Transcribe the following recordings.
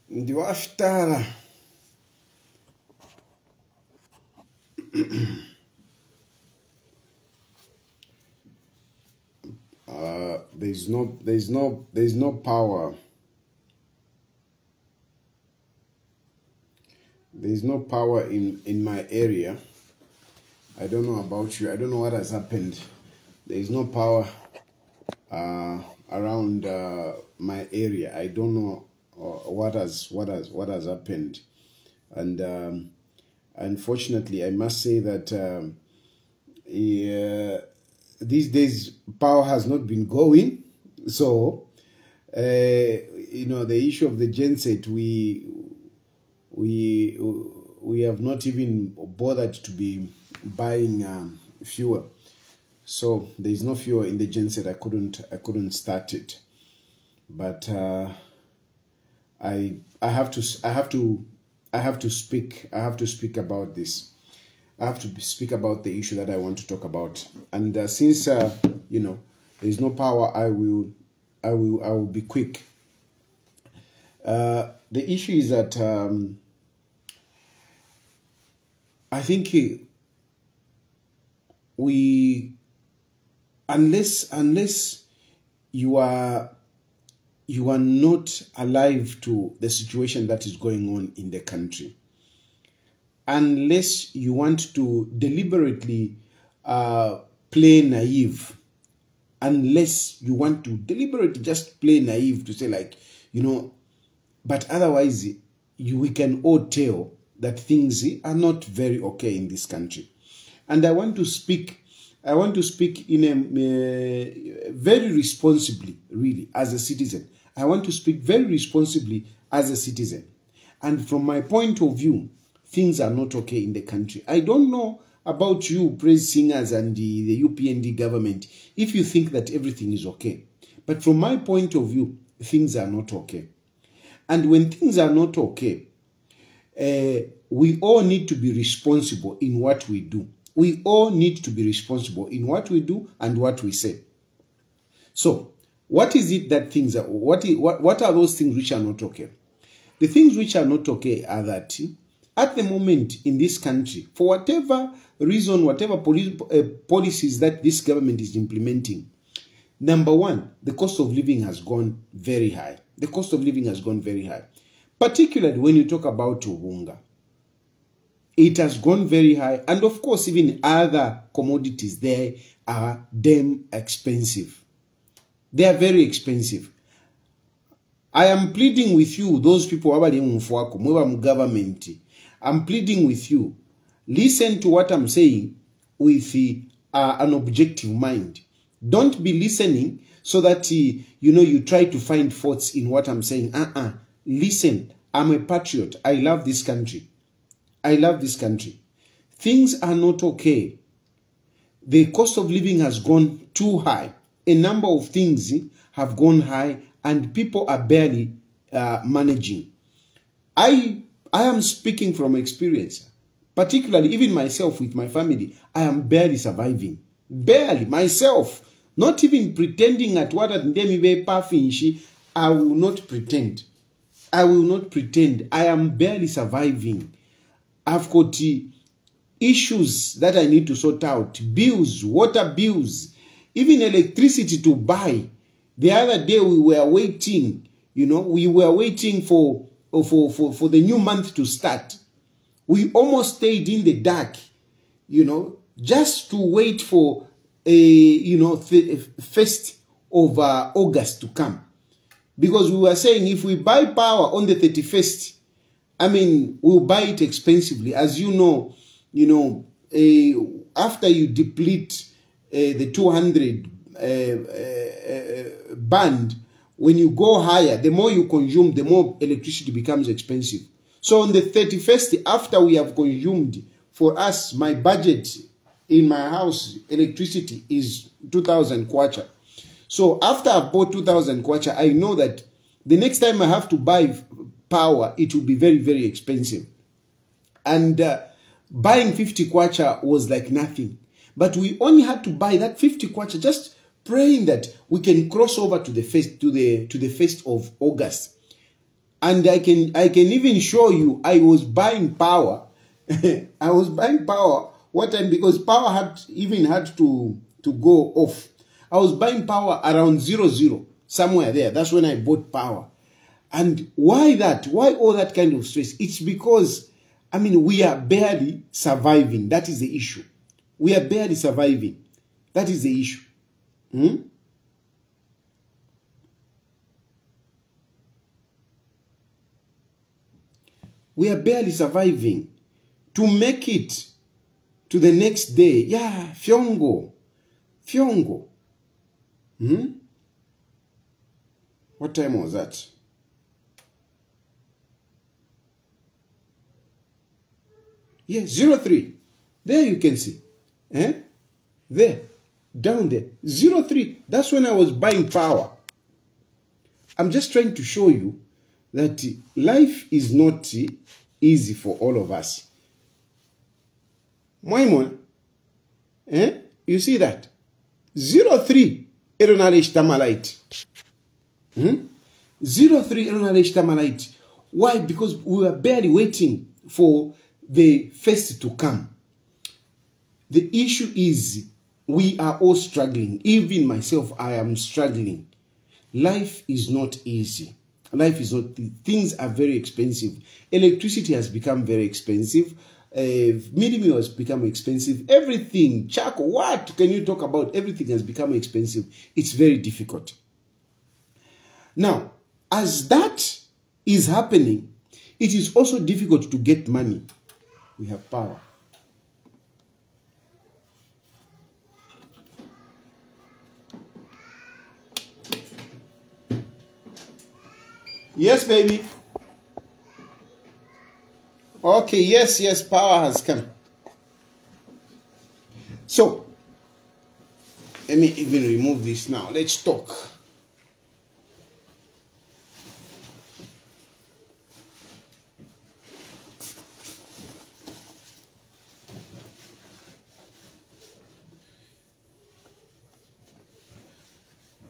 Ndiwafutala. There's no power. There's no power in my area. I don't know about you. I don't know what has happened. There is no power around my area. I don't know what has happened, and unfortunately, I must say that these days power has not been going. So the issue of the genset, we have not even bothered to be buying fuel. So there is no fuel in the genset. I couldn't start it, but I have to speak about this. I have to speak about the issue that I want to talk about. And since there is no power, I will be quick. The issue is that I think unless you are not alive to the situation that is going on in the country, unless you want to deliberately play naive, unless you want to deliberately just play naive to say but otherwise we can all tell that things are not very okay in this country. And I want to speak in a very responsibly, really, as a citizen. I want to speak very responsibly as a citizen. And from my point of view, things are not okay in the country. I don't know about you, praise singers and the UPND government, if you think that everything is okay. But from my point of view, things are not okay. And when things are not okay, we all need to be responsible in what we do. We all need to be responsible in what we do and what we say. So, what is it that things are, what are those things which are not okay? The things which are not okay are that at the moment in this country, for whatever reason, whatever policies that this government is implementing, number one, the cost of living has gone very high. The cost of living has gone very high. Particularly when you talk about Ubunga. It has gone very high. And of course, even other commodities there are damn expensive. They are very expensive. I am pleading with you, those people who are government. I'm pleading with you. Listen to what I'm saying with an objective mind. Don't be listening so that you try to find faults in what I'm saying. Listen, I'm a patriot. I love this country. I love this country. Things are not okay. The cost of living has gone too high. A number of things have gone high and people are barely managing. I am speaking from experience. Particularly even myself with my family, I am barely surviving. Barely, myself. Not even pretending at what I will not pretend. I will not pretend. I am barely surviving. I've got issues that I need to sort out. Bills, water bills, even electricity to buy. The other day we were waiting, we were waiting for the new month to start. We almost stayed in the dark, just to wait for first of August to come. Because we were saying if we buy power on the 31st, we'll buy it expensively. As you know, after you deplete the 200 band, when you go higher, the more you consume, the more electricity becomes expensive. So on the 31st, after we have consumed, for us, my budget in my house, electricity is 2,000 kwacha. So after I've bought 2,000 kwacha, I know that the next time I have to buy power, it will be very, very expensive. And buying 50 kwacha was like nothing. But we only had to buy that 50 kwacha, just praying that we can cross over to the 1st of August. And I can even show you I was buying power. I was buying power. What time? Because power had to go off. I was buying power around 00, somewhere there. That's when I bought power. And why that? Why all that kind of stress? It's because, I mean, we are barely surviving. That is the issue. We are barely surviving. That is the issue. We are barely surviving. To make it to the next day, yeah, Fyongo. What time was that? Yeah, 03. There you can see. There. Down there. 03. That's when I was buying power. I'm just trying to show you that life is not easy for all of us. Moimon. You see that? 03. Eronaleshtamalite. 03 Eronaleshtamalite. Why? Because we were barely waiting for the first to come. The issue is we are all struggling. Even myself, I am struggling. Life is not easy. Life is not, things are very expensive. Electricity has become very expensive. Meal has become expensive. Everything, Chaco, what can you talk about? Everything has become expensive. It's very difficult. Now, as that is happening, it is also difficult to get money. We have power. Yes, baby. Okay, yes, power has come. So, let me even remove this now. Let's talk.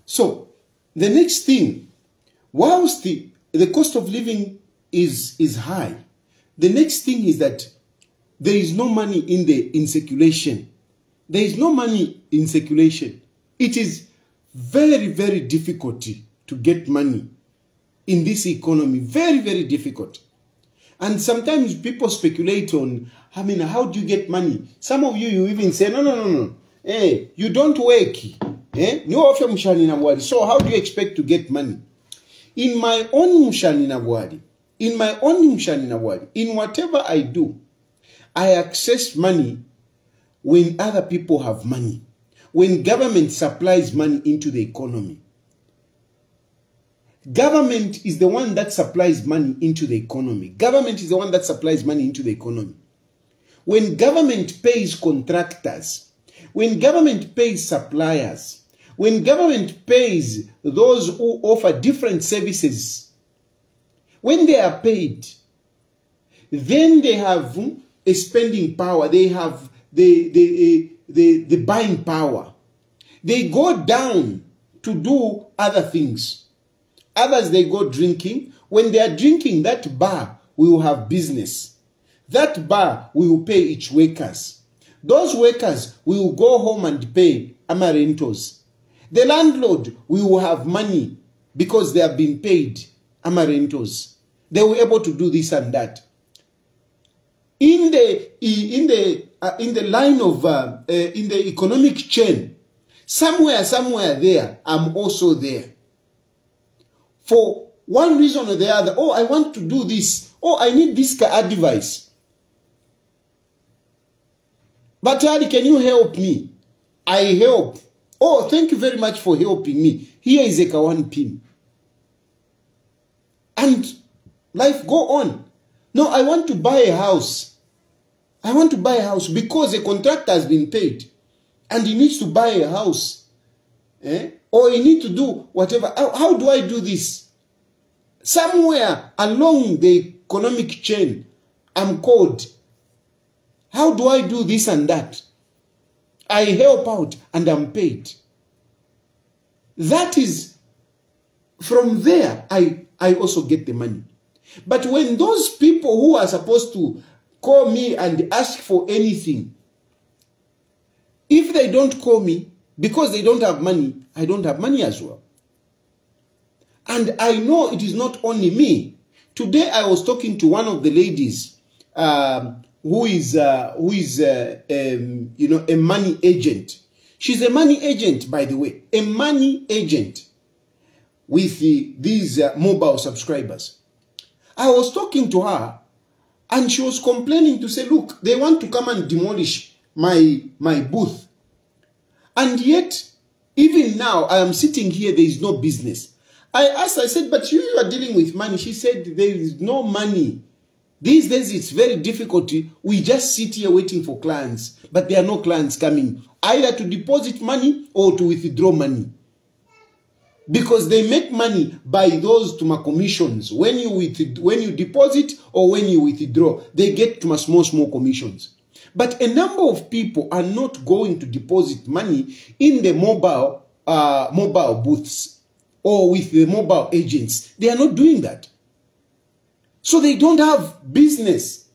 So, the next thing, whilst the cost of living is high, the next thing is that there is no money in circulation. There is no money in circulation. It is very, very difficult to get money in this economy. Very, very difficult. And sometimes people speculate on, I mean, how do you get money? Some of you even say, no. Hey, you don't work. So how do you expect to get money? In my own Mushanina in whatever I do, I access money when other people have money. When government supplies money into the economy. Government is the one that supplies money into the economy. Government is the one that supplies money into the economy. When government pays contractors, when government pays suppliers, when government pays those who offer different services, when they are paid, then they have a spending power. They have the buying power. They go down to do other things. Others, they go drinking. When they are drinking, that bar will have business. That bar will pay its workers. Those workers will go home and pay amarentos. The landlord will have money because they have been paid amarentos. They were able to do this and that. In the line of in the economic chain, somewhere there, I'm also there. For one reason or the other, oh, I want to do this. Oh, I need this advice. But Tayali, can you help me? I help. Oh, thank you very much for helping me. Here is a Kawan pin. And life go on. No, I want to buy a house. I want to buy a house because a contractor has been paid. And he needs to buy a house. Or he needs to do whatever. How do I do this? Somewhere along the economic chain, I'm called. How do I do this and that? I help out and I'm paid. That is, from there, I also get the money. But when those people who are supposed to call me and ask for anything, if they don't call me because they don't have money, I don't have money as well. And I know it is not only me. Today I was talking to one of the ladies who is you know, a money agent. She's a money agent, by the way, a money agent with these mobile subscribers. I was talking to her and she was complaining to say, look, they want to come and demolish my booth. And yet, even now, I am sitting here, there is no business. I asked, I said, but you are dealing with money. She said, there is no money. These days, it's very difficult. We just sit here waiting for clients, but there are no clients coming, either to deposit money or to withdraw money. Because they make money by those to my commissions. When you deposit or when you withdraw, they get to my small commissions. But a number of people are not going to deposit money in the mobile booths or with the mobile agents. They are not doing that. So they don't have business.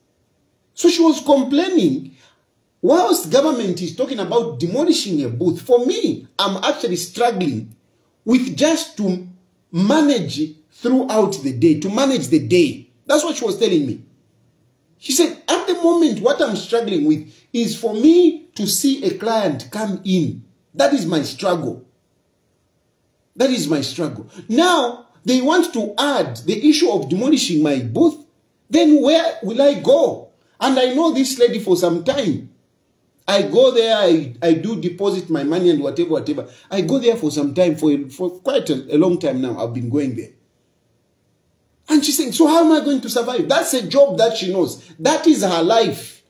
So she was complaining, whilst government is talking about demolishing a booth, for me, I'm actually struggling with just to manage throughout the day, to manage the day. That's what she was telling me. She said, at the moment, what I'm struggling with is for me to see a client come in. That is my struggle. That is my struggle. Now, they want to add the issue of demolishing my booth. Then where will I go? And I know this lady for some time. I go there, I do deposit my money and whatever. I go there for some time, for quite a long time now. I've been going there. And she's saying, so how am I going to survive? That's a job that she knows. That is her life.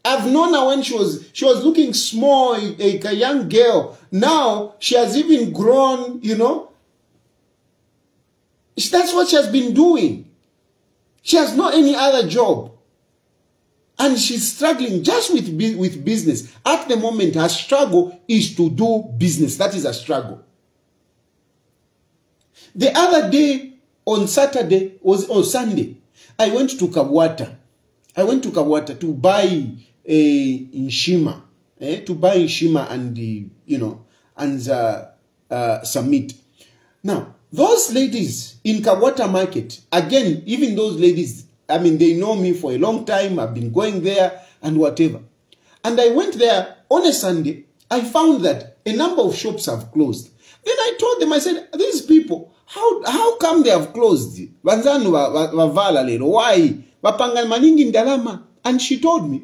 I've known her when she was looking small, a young girl. Now she has even grown, you know. That's what she has been doing. She has no any other job. And she's struggling just with business. At the moment, her struggle is to do business. That is her struggle. The other day, on Sunday, I went to Kabwata. I went to Kabwata to buy Nshima. To buy Nshima and, you know, and some meat. Now, those ladies in Kabwata market, again, even those ladies, I mean, they know me for a long time. I've been going there and whatever. And I went there on a Sunday. I found that a number of shops have closed. Then I told them, I said, these people, how come they have closed? Why? And she told me,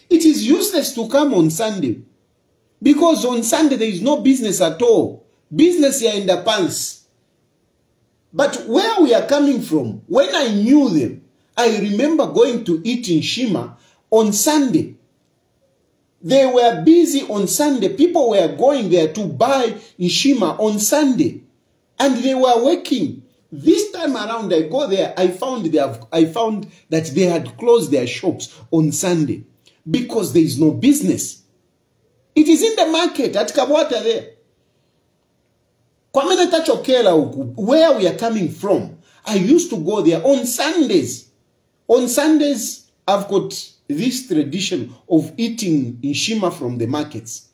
it is useless to come on Sunday. Because on Sunday there is no business at all. Business here in the pants. But where we are coming from, when I knew them, I remember going to eat in Shima on Sunday. They were busy on Sunday. People were going there to buy in Shima on Sunday. And they were working. This time around, I go there, I found that they had closed their shops on Sunday. Because there is no business. It is in the market at Kabwata there. Where we are coming from, I used to go there on Sundays. On Sundays, I've got this tradition of eating Nshima from the markets.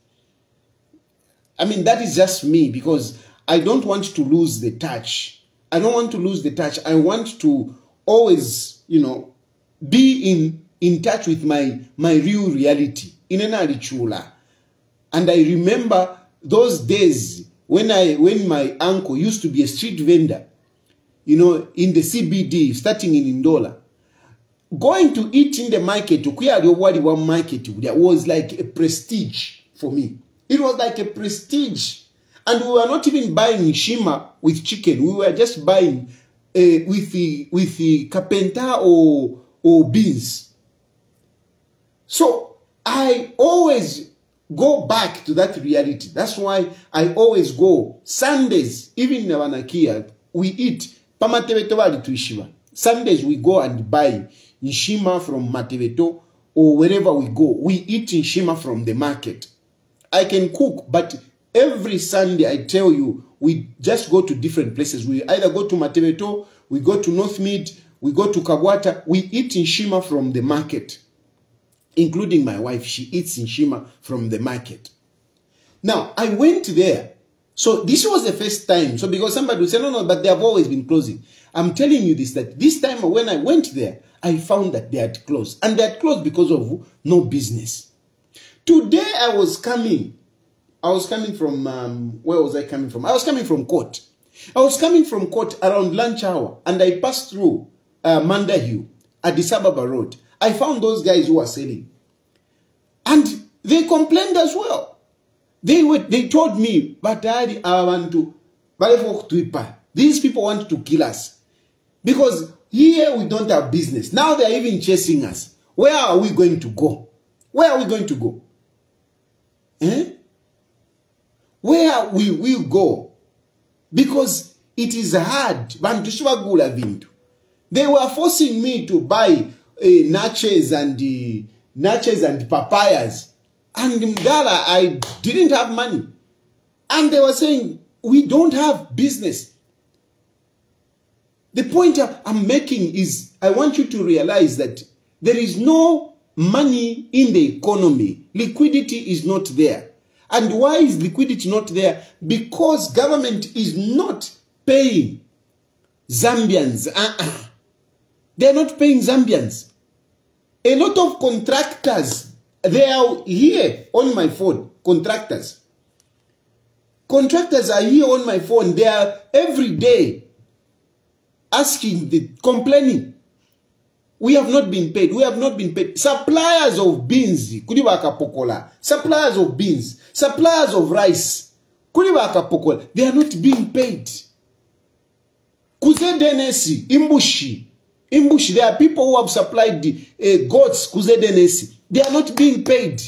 I mean, that is just me because I don't want to lose the touch. I don't want to lose the touch. I want to always, you know, be in touch with my real reality. And I remember those days when my uncle used to be a street vendor, you know, in the CBD, starting in Ndola. Going to eat in the market, was like a prestige for me. It was like a prestige. And we were not even buying Shima with chicken. We were just buying with the carpenter or beans. So I always go back to that reality. That's why I always go. Sundays, even in Wanakia, we eat. Sundays we go and buy Nshima from Mateveto or wherever we go. We eat Nshima from the market. I can cook, but every Sunday, I tell you, we just go to different places. We either go to Mateveto, we go to North Mid, we go to Kabwata, we eat in Shima from the market. Including my wife, she eats in Shima from the market. Now, I went there. So this was the first time. So because somebody would say, no, but they have always been closing. I'm telling you this, that this time when I went there, I found that they had closed. And they had closed because of no business. Today I was coming from, where was I coming from? I was coming from court. I was coming from court around lunch hour. And I passed through Manda Hill, Addis Ababa Road. I found those guys who were selling. And they complained as well. They told me, but I want to, these people want to kill us. Because here we don't have business. Now they are even chasing us. Where are we going to go? Where are we going to go? Eh? Where we will go? Because it is hard. They were forcing me to buy nachos and papayas. And Mdala, I didn't have money. And they were saying, we don't have business. The point I'm making is, I want you to realize that there is no money in the economy. Liquidity is not there. And why is liquidity not there? Because government is not paying Zambians. They're not paying Zambians. A lot of contractors, they are here on my phone. Contractors are here on my phone. They are every day complaining. We have not been paid. We have not been paid. Suppliers of beans, suppliers of beans, suppliers of rice, they are not being paid. Kuzedenesi, Imbushi, there are people who have supplied the goats, Kuzedenesi. They are not being paid.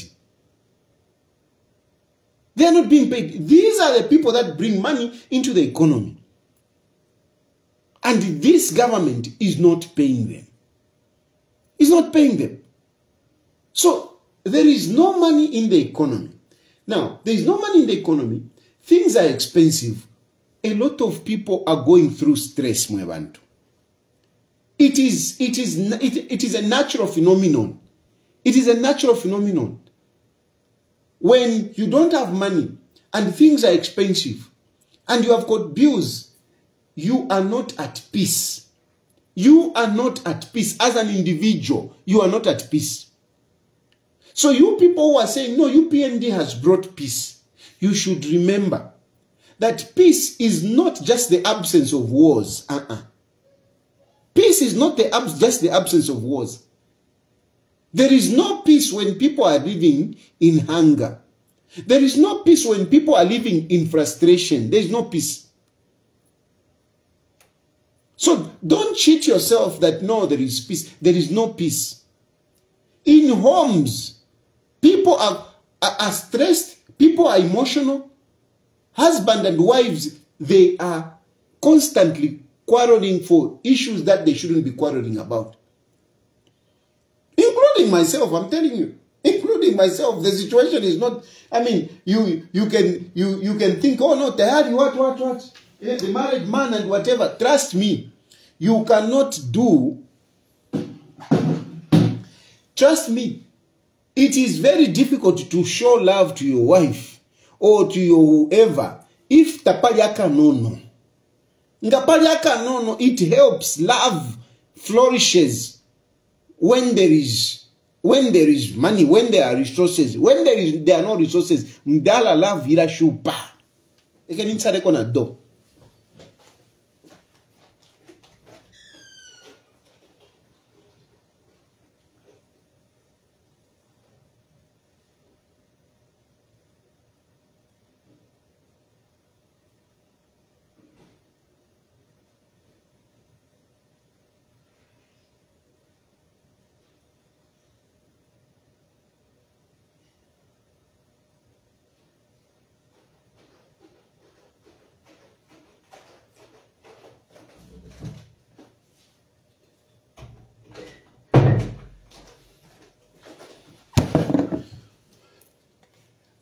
They are not being paid. These are the people that bring money into the economy. And this government is not paying them. It's not paying them. So there is no money in the economy. Now, there is no money in the economy. Things are expensive. A lot of people are going through stress, Mwebantu. It is a natural phenomenon. It is a natural phenomenon. When you don't have money and things are expensive and you have got bills, you are not at peace. You are not at peace. As an individual, you are not at peace. So you people who are saying, no, UPND has brought peace, you should remember that peace is not just the absence of wars. Peace is not just the absence of wars. There is no peace when people are living in hunger. There is no peace when people are living in frustration. There is no peace. So don't cheat yourself that no, there is peace. There is no peace. In homes, people are stressed. People are emotional. Husband and wives, they are constantly quarreling for issues that they shouldn't be quarreling about. Including myself, I'm telling you. Including myself, the situation is not. I mean, you can think, oh no, Tayali, what? Yeah, the married man and whatever. Trust me, you cannot do. Trust me, it is very difficult to show love to your wife or to your whoever if tapaliaka nono. Ngapaliaka nono, it helps. Love flourishes when there is money, when there are resources. When there are no resources, mdala love ila shupa. Ekeni nsare kona do.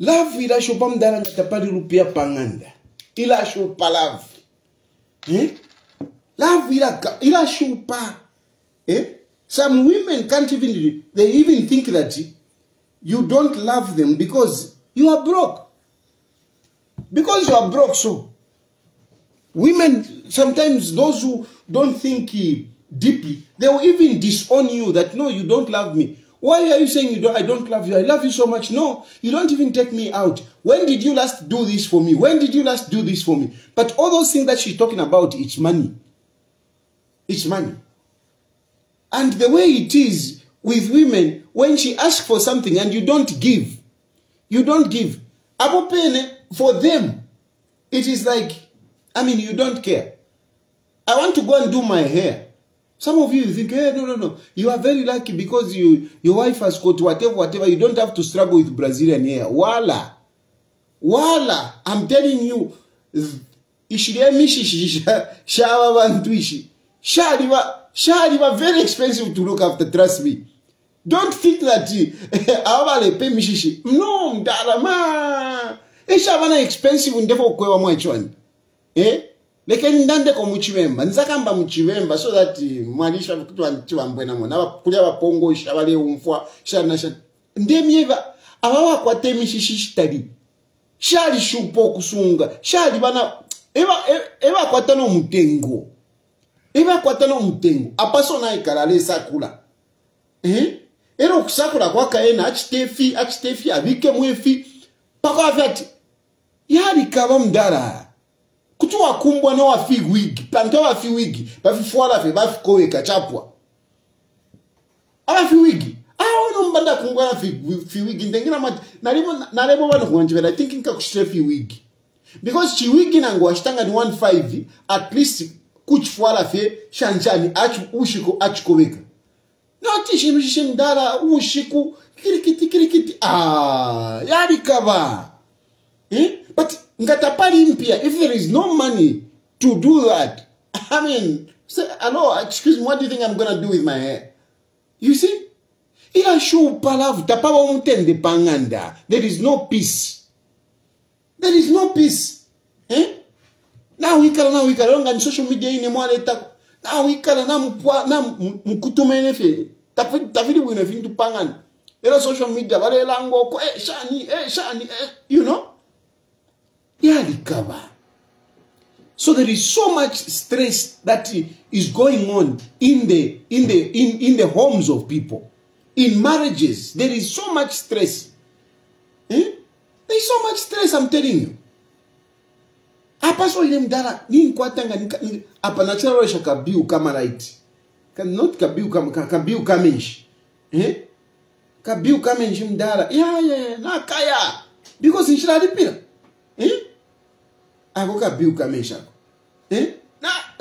Love ila shupa mdala ngatapali rupia panganda. Ila shupa love. Love ila shupa. Some women can't even, they even think that you don't love them because you are broke. Because you are broke, so. Women, sometimes those who don't think deeply, they will even disown you that, no, you don't love me. Why are you saying I don't love you? I love you so much. No, you don't even take me out. When did you last do this for me? When did you last do this for me? But all those things that she's talking about, it's money. It's money. And the way it is with women, when she asks for something and you don't give, you don't give. For them, it is like, I mean, you don't care. I want to go and do my hair. Some of you think, hey, no. You are very lucky because your wife has got whatever. You don't have to struggle with Brazilian hair. Voila. I'm telling you, Shaliva very expensive to look after, trust me. Don't think that no, Darama. Eshavana expensive and therefore kwa mwachwani. Lekeni ndande ko muchivemba nzakamba muchivemba so that mwalisha kutu ambwena mona kulia bapongo shabale umfwa shana ndemieva abawa kwa temishishi tali shali shupo kusunga shali bana eba kwatano mutengo apaso na ikalale sakula ero kusakula kwa kaena achitefi abike mwefi paka afati yali kaba mdara kutuwa kumbwa no wafi wig planto wafi wig bafi fuala fe bafi kowe kachapwa afi wig no mbanda kumbwa na fi wig ndengina mat nalebo bano kuwanjibela thinking ka kushrefi wig because chi wig nango washtanga ni 15 at least kuchfuala fe shanjani ushiko achikoweka no tishimishe mdara ushiku kirikiti yali kaba but ngatapali mpia, if there is no money to do that, I mean, say, hello, excuse me, what do you think I'm going to do with my hair? You see? Ila show palav, tapawa umtende panganda. There is no peace. There is no peace. Now we can on social media in the now we can mkutume nefe. Tafidi wina fintu pangan. Ila social media, wale lango, shani, you know? So there is so much stress that is going on in the homes of people, in marriages. There is so much stress. There is so much stress. I'm telling you. Apaso ile mdara ni nkwatanga apa natural resha kabiu kama right. Not kabiu kama kabiu kamenshi. Kabiu kamenshi mdara. Yeah, na kaya. Because inshira lipira. Agoka biu kamesha.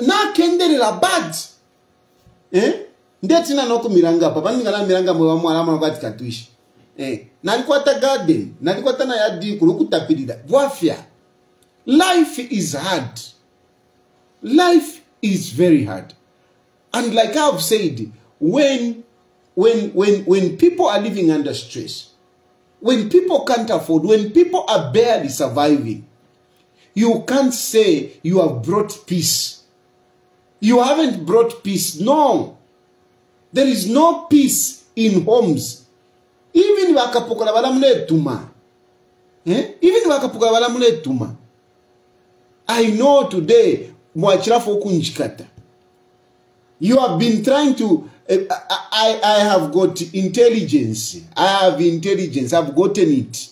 Na kendere la bad. Ndeti na noko miranga papa ngala miranga mwe mwalama ngati katuishi. Nalikwata garden, nalikwata na yadi kulukutapirida. Bwafya. Life is hard. Life is very hard. And like I've said, when people are living under stress, when people can't afford, when people are barely surviving, you can't say you have brought peace. You haven't brought peace. No. There is no peace in homes. Even wakapokala walamule tuma. Even wakapokala walamule tuma. I know today, mwachirafu kunjikata. You have been trying to, I have got intelligence. I have intelligence. I've gotten it.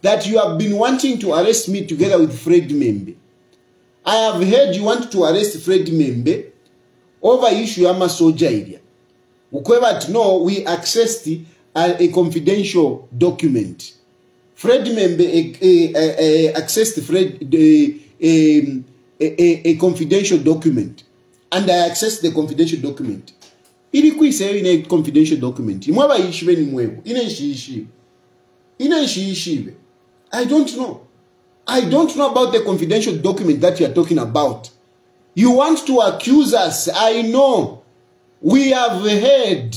That you have been wanting to arrest me together with Fred Membe. I have heard you want to arrest Fred Membe over issue ama soja area. Ukweba no, we accessed a confidential document. Fred Membe accessed a confidential document. And I accessed the confidential document. Ilikuwa in a confidential document. Imwaba ishiwe ni mwebu. Ina I don't know. I don't know about the confidential document that you are talking about. You want to accuse us. I know. We have heard.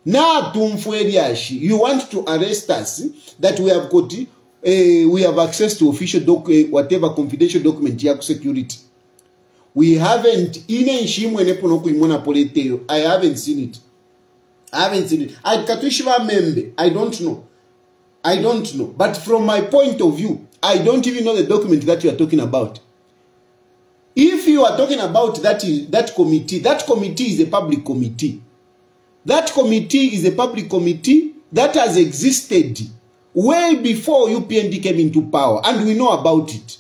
Na tumfueliashi. You want to arrest us that we have got we have access to official whatever confidential document ya security. We haven't, I haven't seen it. I don't know. I don't know. But from my point of view, I don't even know the document that you are talking about. If you are talking about that committee is a public committee. That committee is a public committee that has existed way before UPND came into power, and we know about it.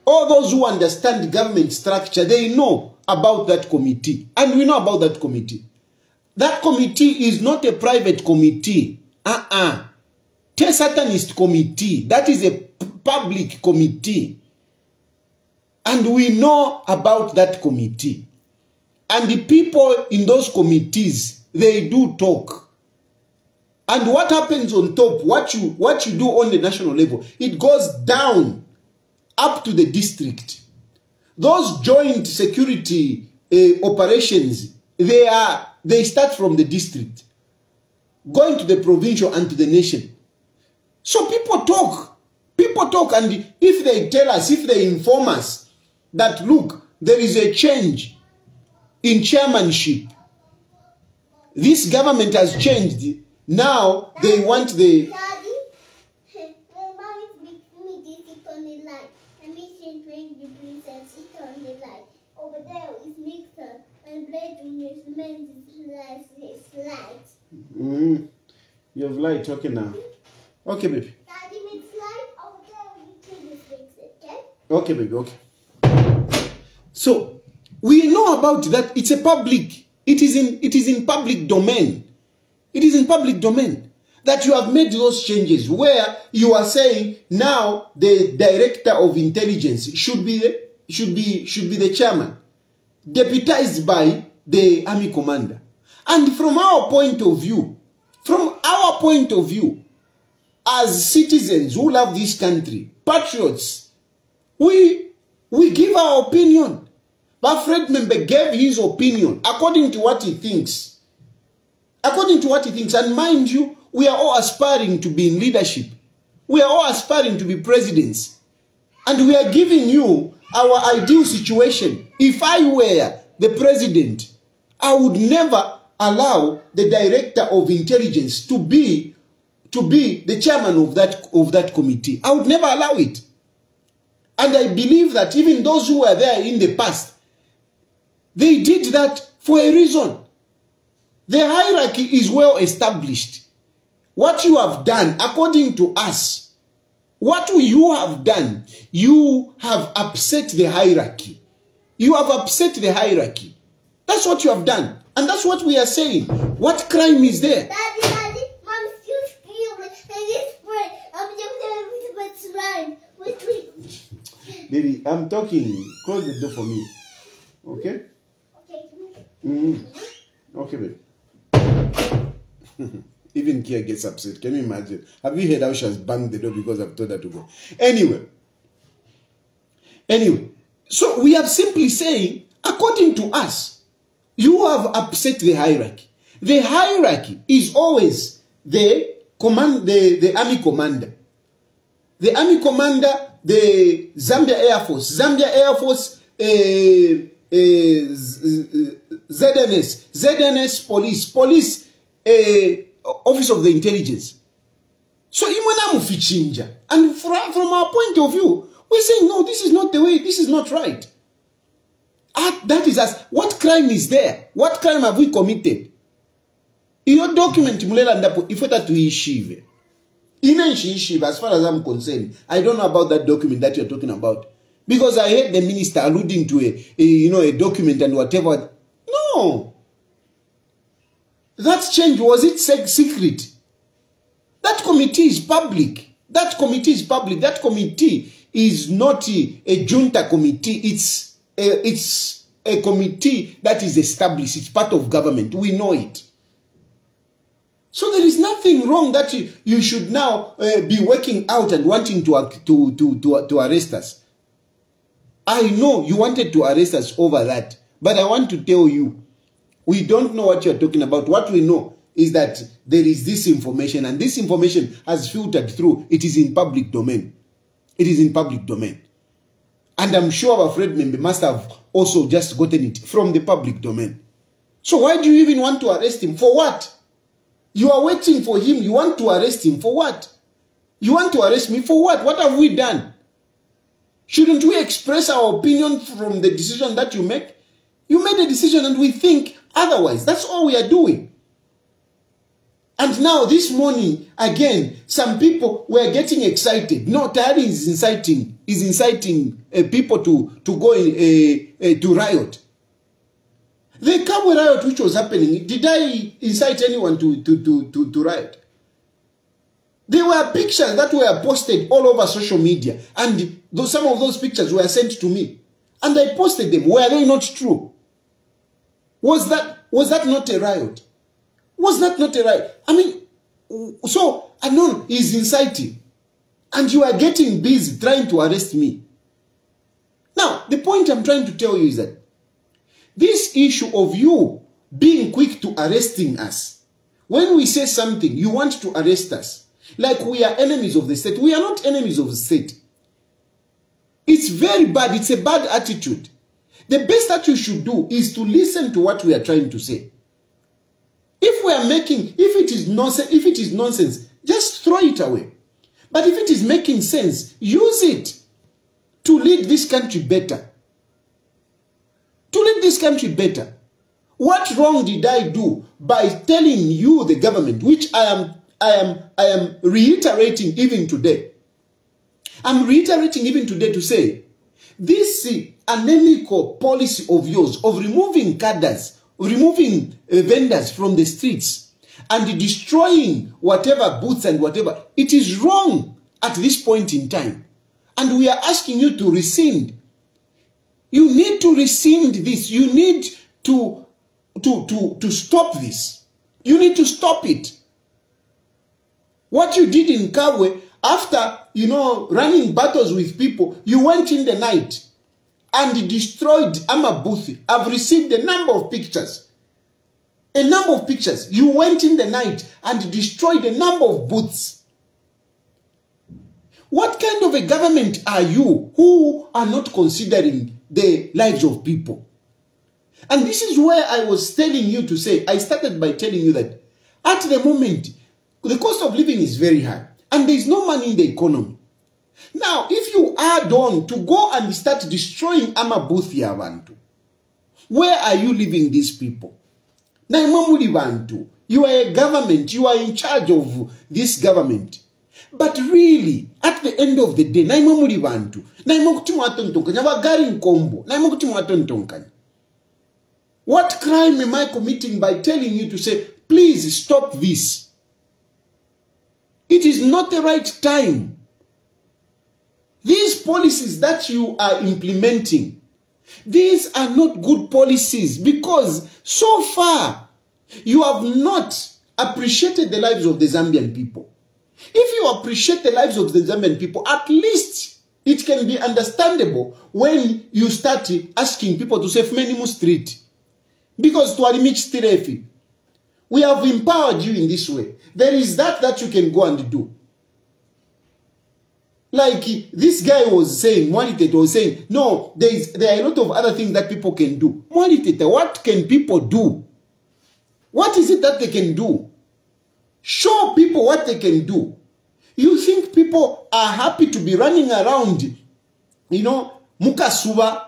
All those who understand government structure, they know about that committee, and we know about that committee. That committee is not a private committee. Satanist committee. That is a public committee. And we know about that committee. And the people in those committees, they do talk. And what happens on top, what you do on the national level, it goes down up to the district. Those joint security operations, they start from the district, going to the provincial and to the nation. So people talk, and if they tell us, if they inform us that, look, there is a change in chairmanship, this government has changed, now they want the... Over there is mixer and bread in his men's light. You have light, okay now. Okay, baby. Daddy makes light over there you can fix it, okay? Okay, baby, okay. So we know about that. It's a public, it is in public domain. It is in public domain that you have made those changes where you are saying now the director of intelligence should be the chairman, deputized by the army commander. And from our point of view, as citizens who love this country, patriots, we give our opinion. But Fred Membe gave his opinion according to what he thinks. According to what he thinks. And mind you, we are all aspiring to be in leadership. We are all aspiring to be presidents. And we are giving you our ideal situation. If I were the president, I would never allow the director of intelligence to be the chairman of that committee. I would never allow it. And I believe that even those who were there in the past, they did that for a reason. The hierarchy is well established. What you have done, according to us, what you have done, you have upset the hierarchy. You have upset the hierarchy. That's what you have done. And that's what we are saying. What crime is there? Daddy, Mom still screaming. And this boy, I'm just slime. Baby, I'm talking. Close the door for me. Okay? Okay. Okay, baby. Even Kia gets upset. Can you imagine? Have you heard how she has banged the door because I've told her to go? Anyway. So we are simply saying, according to us, you have upset the hierarchy. The hierarchy is always the army commander. The army commander, the Zambia Air Force. Zambia Air Force, ZNS police, Office of the Intelligence. So, and from our point of view, we say, no, this is not the way, this is not right. That is us. What crime is there? What crime have we committed? Your document, as far as I'm concerned, I don't know about that document that you're talking about. Because I heard the minister alluding to a document and whatever. No. That change, was it secret? That committee is public. That committee is public. That committee is not a junta committee. It's a committee that is established. It's part of government. We know it. So there is nothing wrong that you should now be working out and wanting to arrest us. I know you wanted to arrest us over that. But I want to tell you, we don't know what you're talking about. What we know is that there is this information, and this information has filtered through. It is in public domain. It is in public domain. And I'm sure our Fred member must have also just gotten it from the public domain. So why do you even want to arrest him? For what? You are waiting for him. You want to arrest him for what? You want to arrest me for what? What have we done? Shouldn't we express our opinion from the decision that you make? You made a decision and we think otherwise. That's all we are doing. And now this morning, again, some people were getting excited. No, Tayali is inciting people to go to riot. The Kabwe riot which was happening, did I incite anyone to riot? There were pictures that were posted all over social media, and some of those pictures were sent to me, and I posted them. Were they not true? Was that not a riot? Was that not a riot? I mean, so Anon is inciting, and you are getting busy trying to arrest me. Now, the point I'm trying to tell you is that this issue of you being quick to arresting us, when we say something, you want to arrest us. Like we are enemies of the state. We are not enemies of the state. It's very bad. It's a bad attitude. The best that you should do is to listen to what we are trying to say. If it is nonsense, just throw it away. But if it is making sense, use it to lead this country better. To lead this country better. What wrong did I do by telling you, the government, which I am reiterating even today? I'm reiterating even today to say, this anemical policy of yours of removing cadres, removing vendors from the streets and destroying whatever booths and whatever, it is wrong at this point in time. And we are asking you to rescind. You need to rescind this. You need to stop this. You need to stop it. What you did in Kabwe, after, running battles with people, you went in the night and destroyed Amabuthi. I've received a number of pictures. A number of pictures. You went in the night and destroyed a number of booths. What kind of a government are you who are not considering the lives of people? And this is where I was telling you to say, I started by telling you that at the moment, the cost of living is very high and there is no money in the economy. Now, if you add on to go and start destroying Amabuthi Abantu, where are you leaving these people? You are a government, you are in charge of this government. But really, at the end of the day, what crime am I committing by telling you to say, please stop this? It is not the right time. These policies that you are implementing, these are not good policies because so far you have not appreciated the lives of the Zambian people. If you appreciate the lives of the Zambian people, at least it can be understandable when you start asking people to say Fumenimu Street. Because we have empowered you in this way. There is that you can go and do. Like this guy was saying, no, there are a lot of other things that people can do. What can people do? What is it that they can do? Show people what they can do. You think people are happy to be running around, Mukasuba,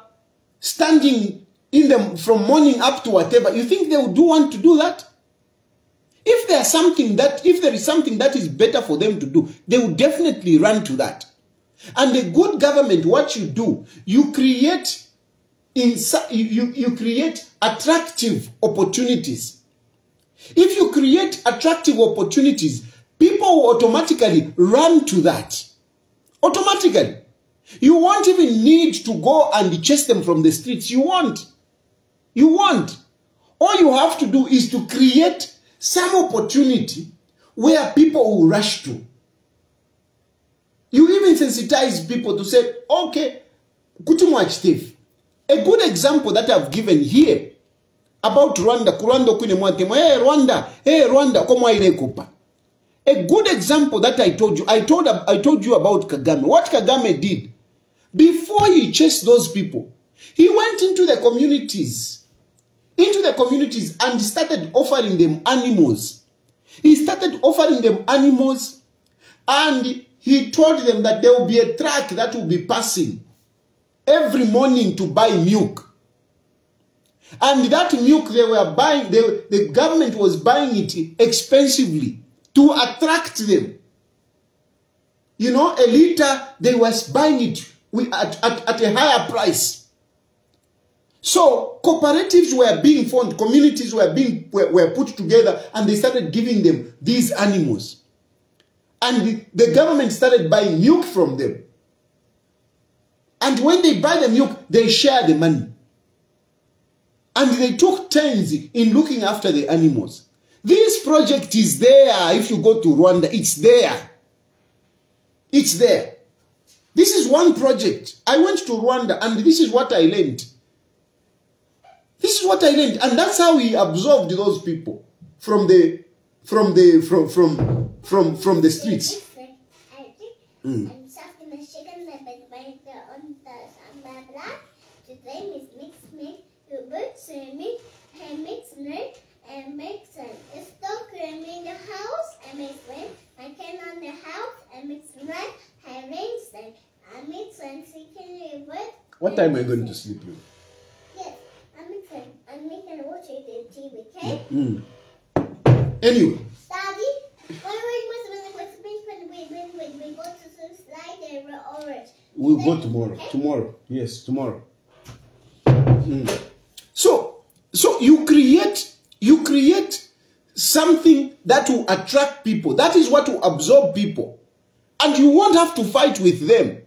standing in them from morning up to whatever? You think they would want to do that? If there is something that is better for them to do, they will definitely run to that. And a good government, what you do, you create attractive opportunities. If you create attractive opportunities, people will automatically run to that. Automatically. You won't even need to go and chase them from the streets. You won't. You won't. All you have to do is to create some opportunity where people will rush to. You even sensitize people to say, okay, a good example that I've given here about Rwanda, a good example that I told you, I told you about Kagame. What Kagame did, Before he chased those people, he went into the communities and started offering them animals. He started offering them animals, and he told them that there will be a truck that will be passing every morning to buy milk. And that milk they were buying, the government was buying it expensively to attract them. You know, a liter, they was buying it at a higher price. So cooperatives were being formed, communities were put together, and they started giving them these animals. And the government started buying milk from them. And when they buy the milk, they share the money. And they took turns in looking after the animals. This project is there. If you go to Rwanda, it's there. It's there. This is one project. I went to Rwanda, and this is what I learned. This is what I learned. And that's how we absorbed those people from the streets. What time are you going to sleep? Yes, I'm making water the TV, okay? Anyway. Daddy, when we go to the slide, they were orange. We'll go tomorrow. Okay? Tomorrow. Yes, tomorrow. So you create something that will attract people. That is what will absorb people. And you won't have to fight with them.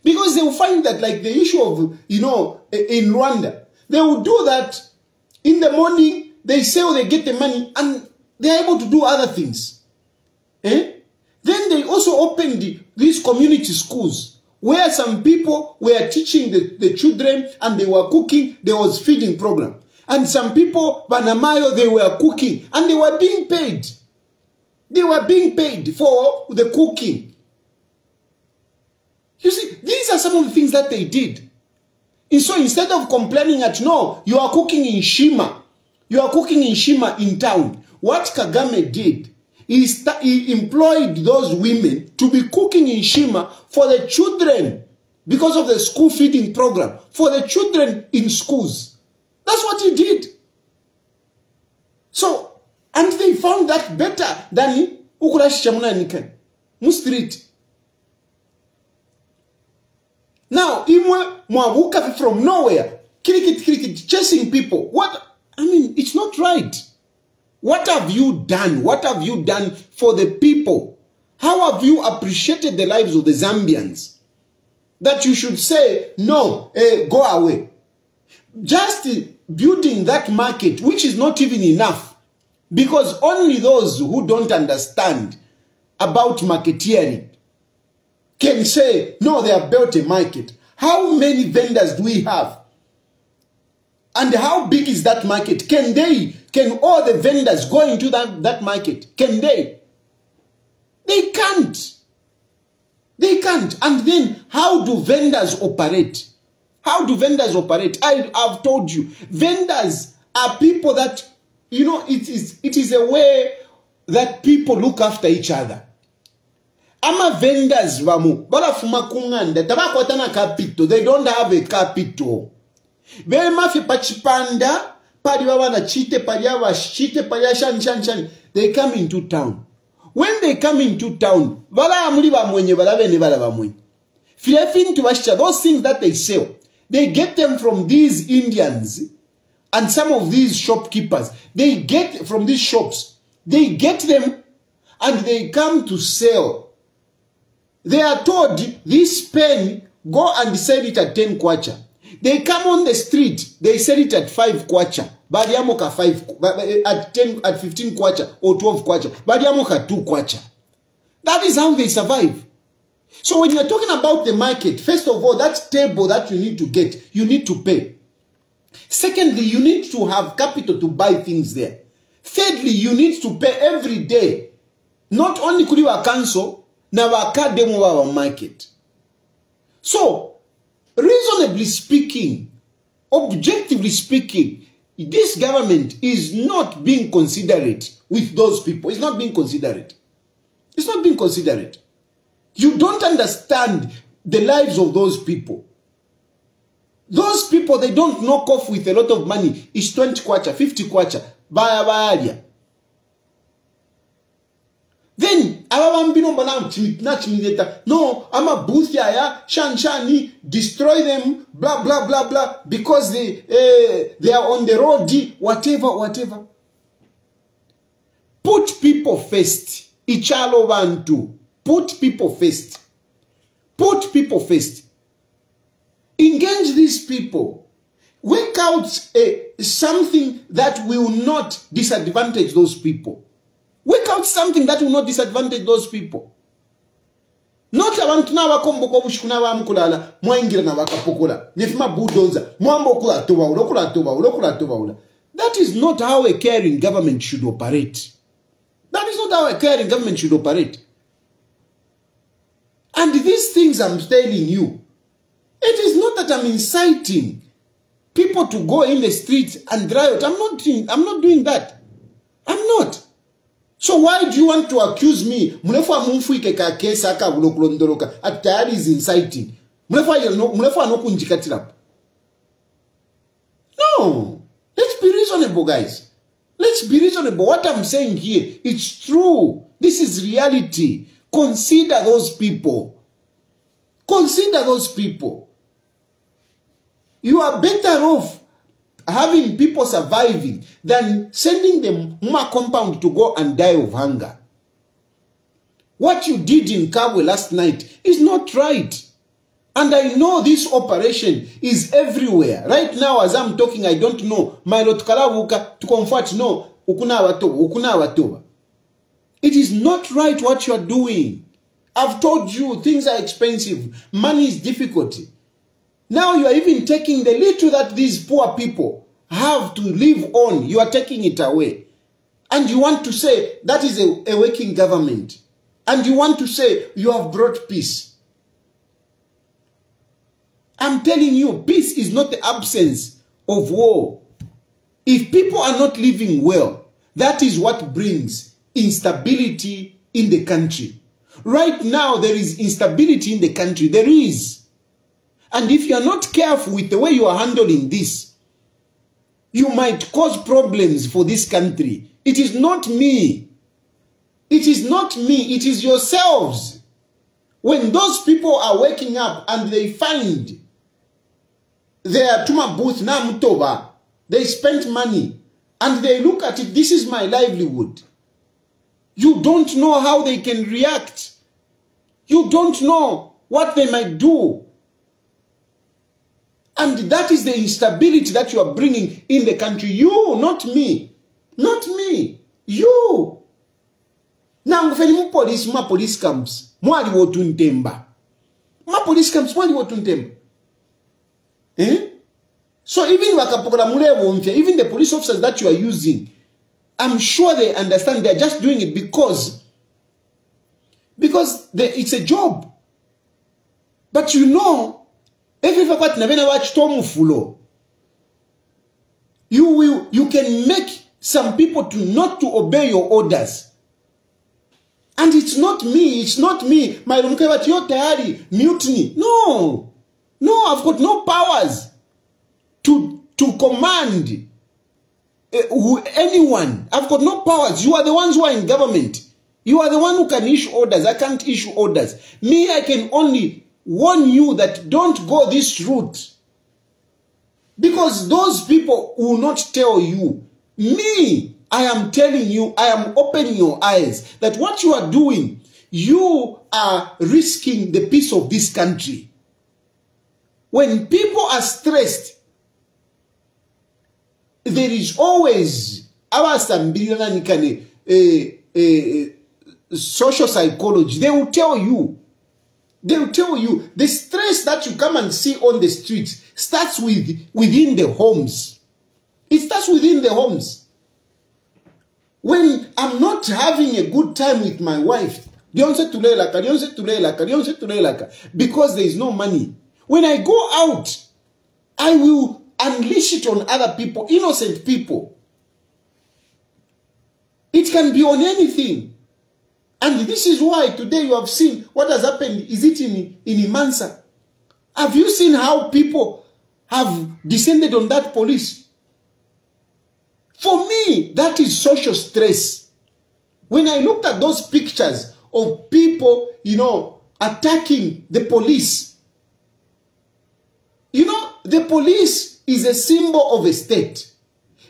Because they will find that, like the issue of, you know, in Rwanda, they will do that in the morning, they sell, they get the money, and they are able to do other things. Then they also opened these community schools, where some people were teaching the children, and they were cooking. There was feeding program. And some people, Banamayo, they were cooking, and they were being paid. They were being paid for the cooking. You see, these are some of the things that they did. And so instead of complaining that, no, you are cooking in Shima, you are cooking in Shima in town, what Kagame did is he employed those women to be cooking in Shima for the children because of the school feeding program, for the children in schools. That's what he did. So, and they found that better than Ukurashi Chamuna Nikan, Mustrit. Now, Imwe Mwabuka from nowhere, cricket, chasing people. What? I mean, it's not right. What have you done? What have you done for the people? How have you appreciated the lives of the Zambians? That you should say, no, go away. Just building that market, which is not even enough. Because only those who don't understand about marketeering can say, no, they have built a market. How many vendors do we have? And how big is that market? Can all the vendors go into that market? Can they? They can't. They can't. And then how do vendors operate? How do vendors operate? I've told you, vendors are people that, you know, it is a way that people look after each other. Ama vendors vamu barafuma kunganda tabakwatana capital. They don't have a capital. Bema fi pachipanda pali baba na chite pali aba chite pali shani. They come into town. When they come into town, bala amuli ba mwenye bala bene bala ba mwenye. Filefin to basha, those things that they sell, they get them from these Indians and some of these shopkeepers. They get from these shops. They get them and they come to sell. They are told, this pen, go and sell it at 10 kwacha. They come on the street, they sell it at 5 kwacha. Badiamoka 5, at 15 kwacha or 12 kwacha. Badiamoka 2 kwacha. That is how they survive. So when you are talking about the market, first of all, that table that you need to get, you need to pay. Secondly, you need to have capital to buy things there. Thirdly, you need to pay every day. Not only could you cancel, now market. So reasonably speaking, objectively speaking, this government is not being considerate with those people. It's not being considerate. It's not being considerate. You don't understand the lives of those people. Those people, they don't knock off with a lot of money. It's 20 kwacha, 50 kwacha. Baya. Then, no, I'm a booth here, shani, destroy them, blah, blah, blah, blah, because they are on the road, whatever. Put people first. Ichalo bantu. Put people first. Put people first. Engage these people. Work out something that will not disadvantage those people. Work out something that will not disadvantage those people. Not abantu na wakombo kwa bushikuna wa mkulala, mwaingira na wakapokola. Nefima bulldozer, mwambo kula toba, ulokula toba. That is not how a caring government should operate. That is not how a caring government should operate. And these things I'm telling you, it is not that I'm inciting people to go in the streets and riot. I'm not doing that. I'm not. So why do you want to accuse me? Tayali is inciting. No. Let's be reasonable, guys. Let's be reasonable. What I'm saying here, it's true. This is reality. Consider those people. Consider those people. You are better off having people surviving than sending them to a compound to go and die of hunger. What you did in Kabwe last night is not right. And I know this operation is everywhere. Right now, as I'm talking, I don't know. My lot kalavuka to comfort, no. Ukuna watoba. It is not right what you are doing. I've told you things are expensive. Money is difficult. Now you are even taking the little that these poor people have to live on. You are taking it away. And you want to say that is a working government. And you want to say you have brought peace. I'm telling you, peace is not the absence of war. If people are not living well, that is what brings instability in the country. Right now, there is instability in the country. There is. And if you are not careful with the way you are handling this, you might cause problems for this country. It is not me. It is not me. It is yourselves. When those people are waking up and they find their Tuma booth na mtoba, they spent money and they look at it, this is my livelihood. You don't know how they can react. You don't know what they might do. And that is the instability that you are bringing in the country. You, not me. Not me. You. Now, if police camps, mwali wotuntemba. Police camps, mwali wotuntemba. So even even the police officers that you are using, I'm sure they understand they're just doing it because it's a job. But you know, you can make some people not to obey your orders. And it's not me. My Tayali, mutiny. No, I've got no powers to command anyone. I've got no powers. You are the ones who are in government. You are the one who can issue orders. I can't issue orders. Me, I can only warn you that don't go this route. Because those people will not tell you. Me, I am telling you, I am opening your eyes that what you are doing, you are risking the peace of this country. When people are stressed, there is always social psychology. They will tell you. They will tell you the stress that you come and see on the streets starts within the homes. It starts within the homes. When I'm not having a good time with my wife, because there is no money. When I go out, I will unleash it on other people, innocent people. It can be on anything. And this is why today you have seen what has happened. Is it in Imansa? Have you seen how people have descended on that police? For me, that is social stress. When I looked at those pictures of people, you know, attacking the police, you know, the police is a symbol of a state.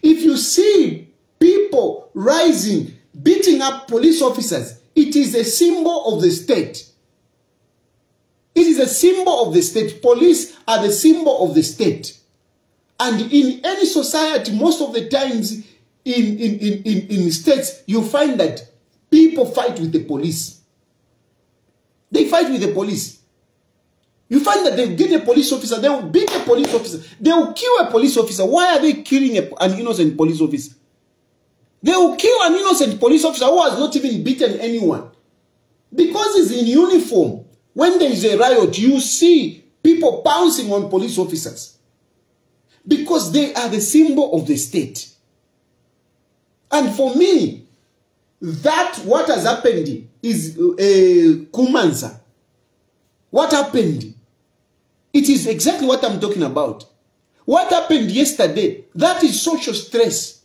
If you see people rising, beating up police officers, it is a symbol of the state. It is a symbol of the state. Police are the symbol of the state. And in any society, most of the times in states, you find that people fight with the police. They fight with the police. You find that they get a police officer, they will beat a police officer, they will kill a police officer. Why are they killing an innocent police officer? They will kill an innocent police officer who has not even beaten anyone. Because he's in uniform. When there is a riot, you see people pouncing on police officers. Because they are the symbol of the state. And for me, that what has happened is Kumanza. What happened? It is exactly what I'm talking about. What happened yesterday? That is social stress.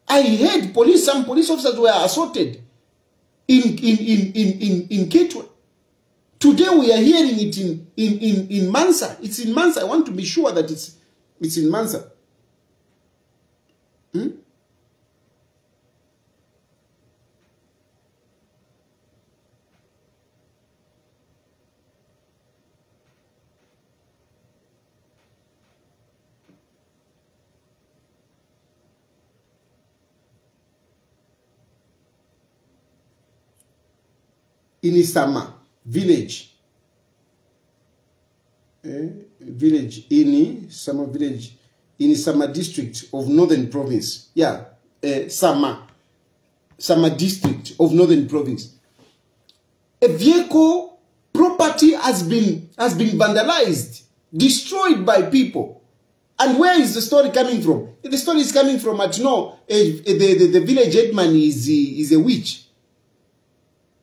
I heard some police officers were assaulted in Ketwa. Today we are hearing it in Mansa. It's in Mansa. I want to be sure that it's in Mansa. In Isama village, in Isama district of Northern Province. Yeah, Sama district of Northern Province. A vehicle property has been vandalized, destroyed by people. And where is the story coming from? The story is coming from the village headman is a witch.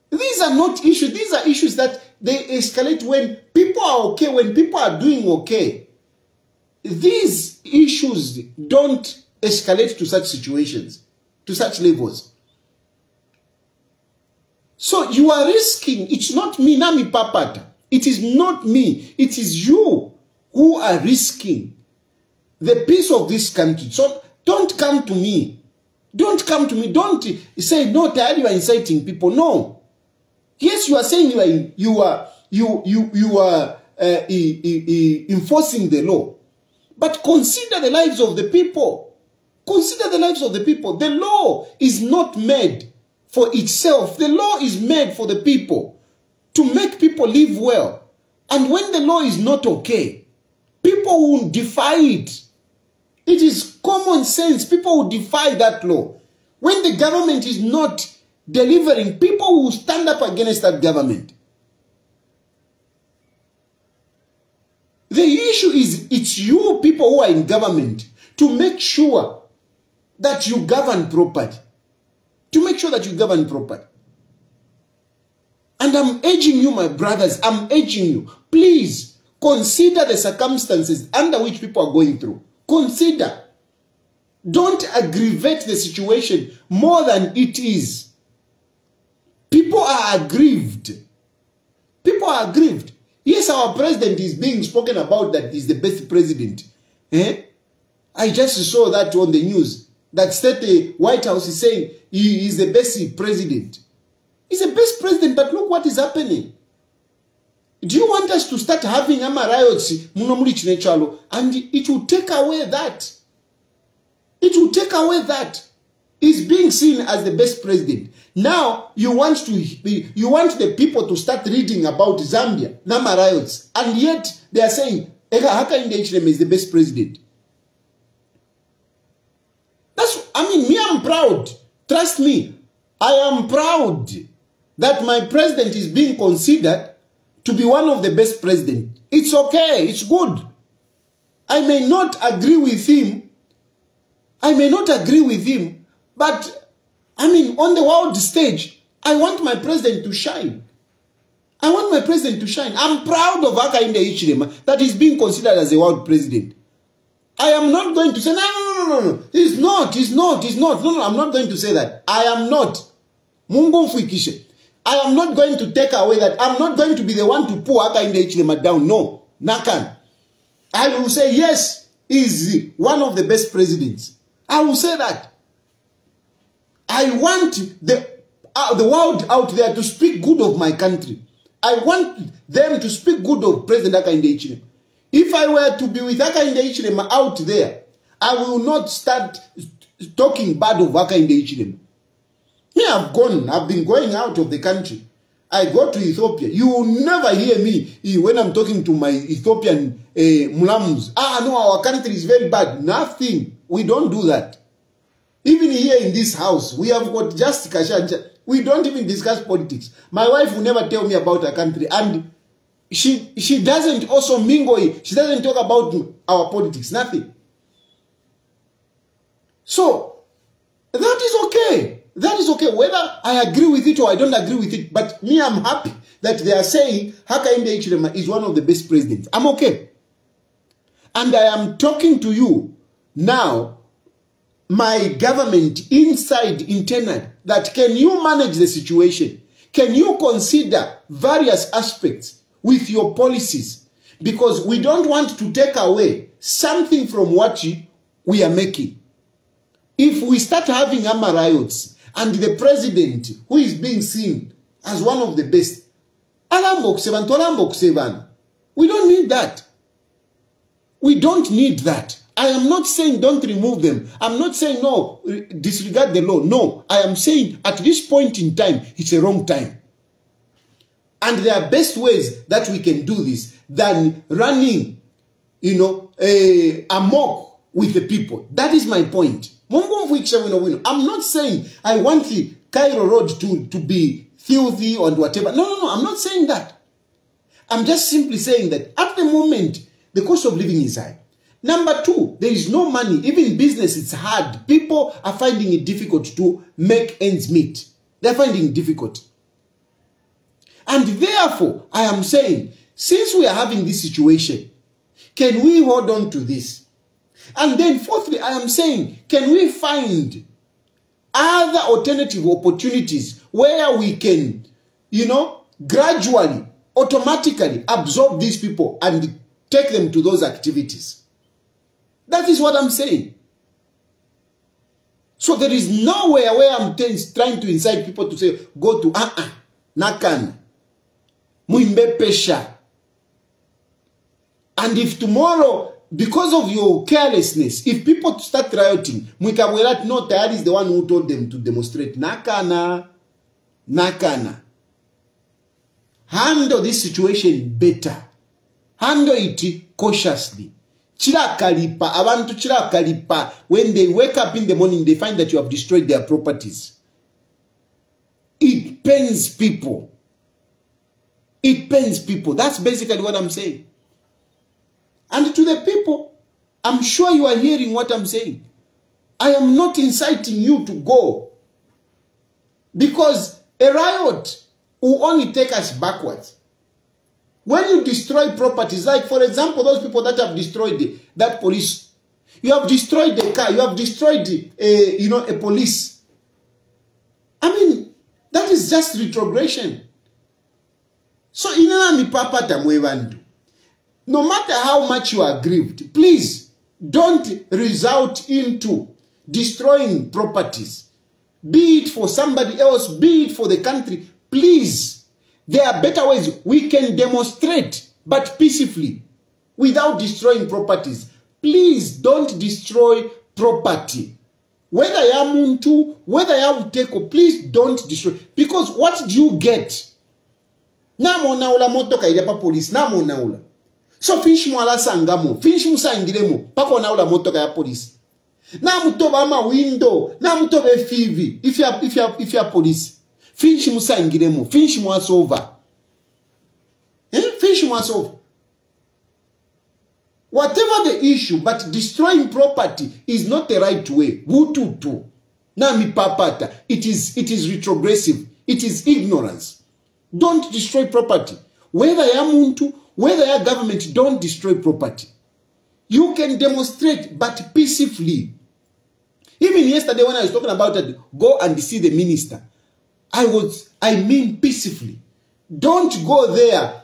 These are not issues. These are issues that they escalate when people are okay, when people are doing okay. These issues don't escalate to such situations, to such levels. So you are risking, it's not me, Nami Papata. It is not me. It is you who are risking the peace of this country. So don't come to me. Don't come to me. Don't say, no, Tayali, you are inciting people. No. Yes, you are saying you are enforcing the law. But consider the lives of the people. Consider the lives of the people. The law is not made for itself. The law is made for the people, to make people live well. And when the law is not okay, people will defy it. It is common sense. People will defy that law. When the government is not delivering, people will stand up against that government. The issue is, it's you people who are in government to make sure that you govern properly. To make sure that you govern properly. And I'm urging you, my brothers, I'm urging you, please consider the circumstances under which people are going through. Consider. Don't aggravate the situation more than it is. People are aggrieved. People are aggrieved. Yes, our president is being spoken about that he's the best president. I just saw that on the news. That state the White House is saying he is the best president. He's the best president, but look what is happening. Do you want us to start having riots? And it will take away that. It will take away that. He's being seen as the best president. Now you want the people to start reading about Zambia, Nama riots, and yet they are saying Hakainde Hichilema is the best president. Me, I'm proud. Trust me, I am proud that my president is being considered to be one of the best presidents. It's okay, it's good. I may not agree with him. But I mean, on the world stage, I want my president to shine. I'm proud of Hakainde Hichilema that he's being considered as a world president. I am not going to say, no. He's not. No, I'm not going to say that. I am not. Mungu mfikishe. I am not going to take away that. I'm not going to be the one to pull Hakainde Hichilema down. No. Nakan. I will say, yes, he's one of the best presidents. I will say that. I want the world out there to speak good of my country. I want them to speak good of President Hakainde Hichilema. If I were to be with Hakainde Hichilema out there, I will not start talking bad of Hakainde Hichilema. Me, I've been going out of the country. I go to Ethiopia. You will never hear me when I'm talking to my Ethiopian Mulams. No, our country is very bad. Nothing. We don't do that. Even here in this house, we have got just Kashanja. We don't even discuss politics. My wife will never tell me about her country. And she doesn't also mingle. She doesn't talk about our politics. Nothing. So, that is okay. That is okay. Whether I agree with it or I don't agree with it. But me, I'm happy that they are saying Hakainde Hichilema is one of the best presidents. I'm okay. And I am talking to you now, my government inside, internal, that can you manage the situation? Can you consider various aspects with your policies? Because we don't want to take away something from what we are making. If we start having armed riots and the president who is being seen as one of the best, we don't need that. We don't need that. I am not saying don't remove them. I'm not saying no, disregard the law. No, I am saying at this point in time, it's a wrong time. And there are best ways that we can do this than running, amok with the people. That is my point. I'm not saying I want the Cairo Road to be filthy or whatever. No, I'm not saying that. I'm just simply saying that at the moment, the cost of living is high. Number two, there is no money. Even business, it's hard. People are finding it difficult to make ends meet. They're finding it difficult. And therefore, I am saying, since we are having this situation, can we hold on to this? And then fourthly, I am saying, can we find other alternative opportunities where we can, gradually, automatically absorb these people and take them to those activities? That is what I'm saying. So there is nowhere where I'm trying to incite people to say, go to Nakan, Muimbe Pesha. And if tomorrow, because of your carelessness, if people start rioting, Mwikawerat, no, Tayali is the one who told them to demonstrate. Nakana. Handle this situation better. Handle it cautiously. Chirakalipa, abantu chirakalipa. When they wake up in the morning, they find that you have destroyed their properties. It pains people. It pains people. That's basically what I'm saying. And to the people, I'm sure you are hearing what I'm saying. I am not inciting you to go. Because a riot will only take us backwards. When you destroy properties, like for example, those people that have destroyed that police, you have destroyed the car, you have destroyed a police. I mean, that is just retrogression. So, no matter how much you are grieved, please don't result into destroying properties. Be it for somebody else, be it for the country. Please. There are better ways we can demonstrate, but peacefully, without destroying properties. Please don't destroy property. Whether you are muntu, whether you are uteko, please don't destroy. Because what do you get? Namo naula moto kaidapa police, namo naula. So fish mo ala sangamo, fish mo sangiremo, pako naula moto kaya police. Namu toba ama window, namu toba FV, if you are police. Finish musangiremo, finish muasova. Eh? fish myself. Whatever the issue, but destroying property is not the right way. Wututu. Nami papata. It is retrogressive. It is ignorance. Don't destroy property. Whether you are muntu, whether you are government, don't destroy property. You can demonstrate, but peacefully. Even yesterday when I was talking about it, go and see the minister. I mean peacefully. Don't go there,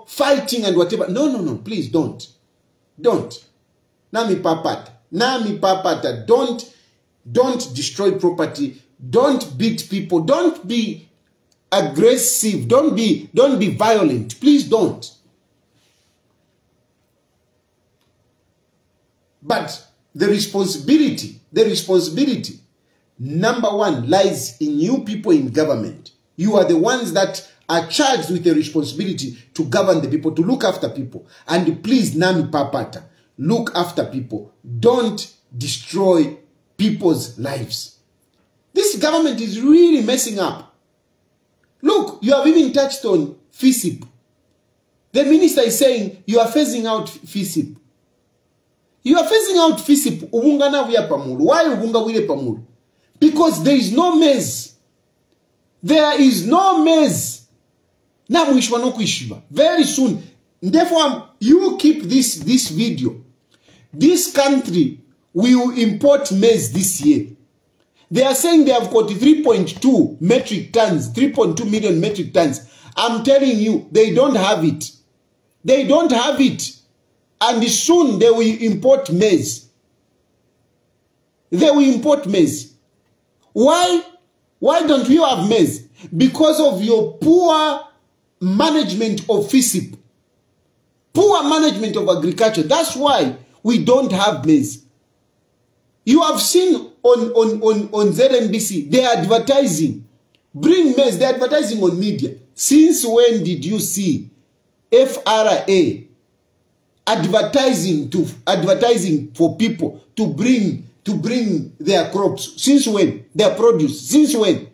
fighting and whatever. No, please don't. Don't. Nami papata. Don't destroy property. Don't beat people. Don't be aggressive. Don't be violent. Please don't. But the responsibility, number one, lies in you people in government. You are the ones that are charged with the responsibility to govern the people, to look after people. And please, Nami Papata, look after people. Don't destroy people's lives. This government is really messing up. Look, you have even touched on FISIP. The minister is saying you are phasing out FISIP. You are phasing out FISIP. Why ubunga wile pamulu? Because there is no maize. There is no maize. Very soon. Therefore, you keep this video. This country will import maize this year. They are saying they have got 3.2 metric tons, 3.2 million metric tons. I'm telling you, they don't have it. They don't have it. And soon they will import maize. They will import maize. Why? Why don't you have maize? Because of your poor management of FISIP. Poor management of agriculture. That's why we don't have maize. You have seen on ZNBC, they are advertising. Bring maize, they are advertising on media. Since when did you see FRA advertising for people to bring their crops? Since when? Their produce. Since when?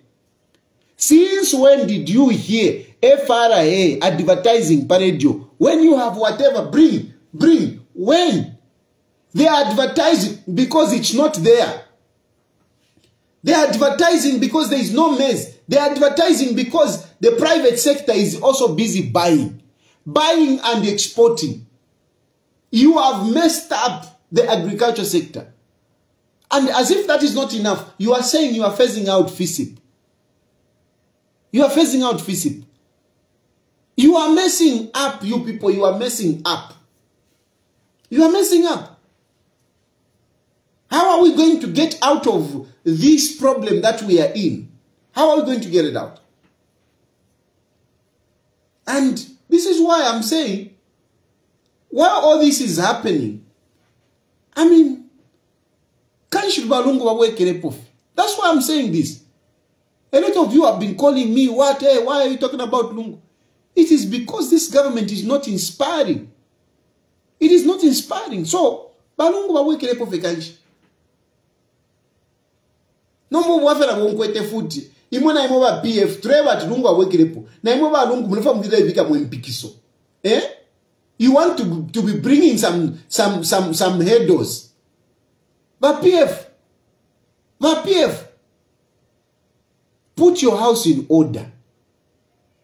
Since when did you hear FRA advertising per radio? When you have whatever, bring. When? They are advertising because it's not there. They are advertising because there is no maize. They are advertising because the private sector is also busy buying and exporting. You have messed up the agriculture sector. And as if that is not enough, you are saying you are phasing out FISIP. You are phasing out FISIP. You are messing up, you people. You are messing up. You are messing up. How are we going to get out of this problem that we are in? How are we going to get it out? And this is why I'm saying, while all this is happening, I mean, that's why I'm saying this. A lot of you have been calling me, what? Hey, why are you talking about Lungu? It is because this government is not inspiring. It is not inspiring. So, no more wafela wonkwete futi. Imona imoba PF treva tulungu awekirepo. Na imoba lungu mlefa mdila ivika mwempikiso. You want to be bringing some headers. But PF, put your house in order.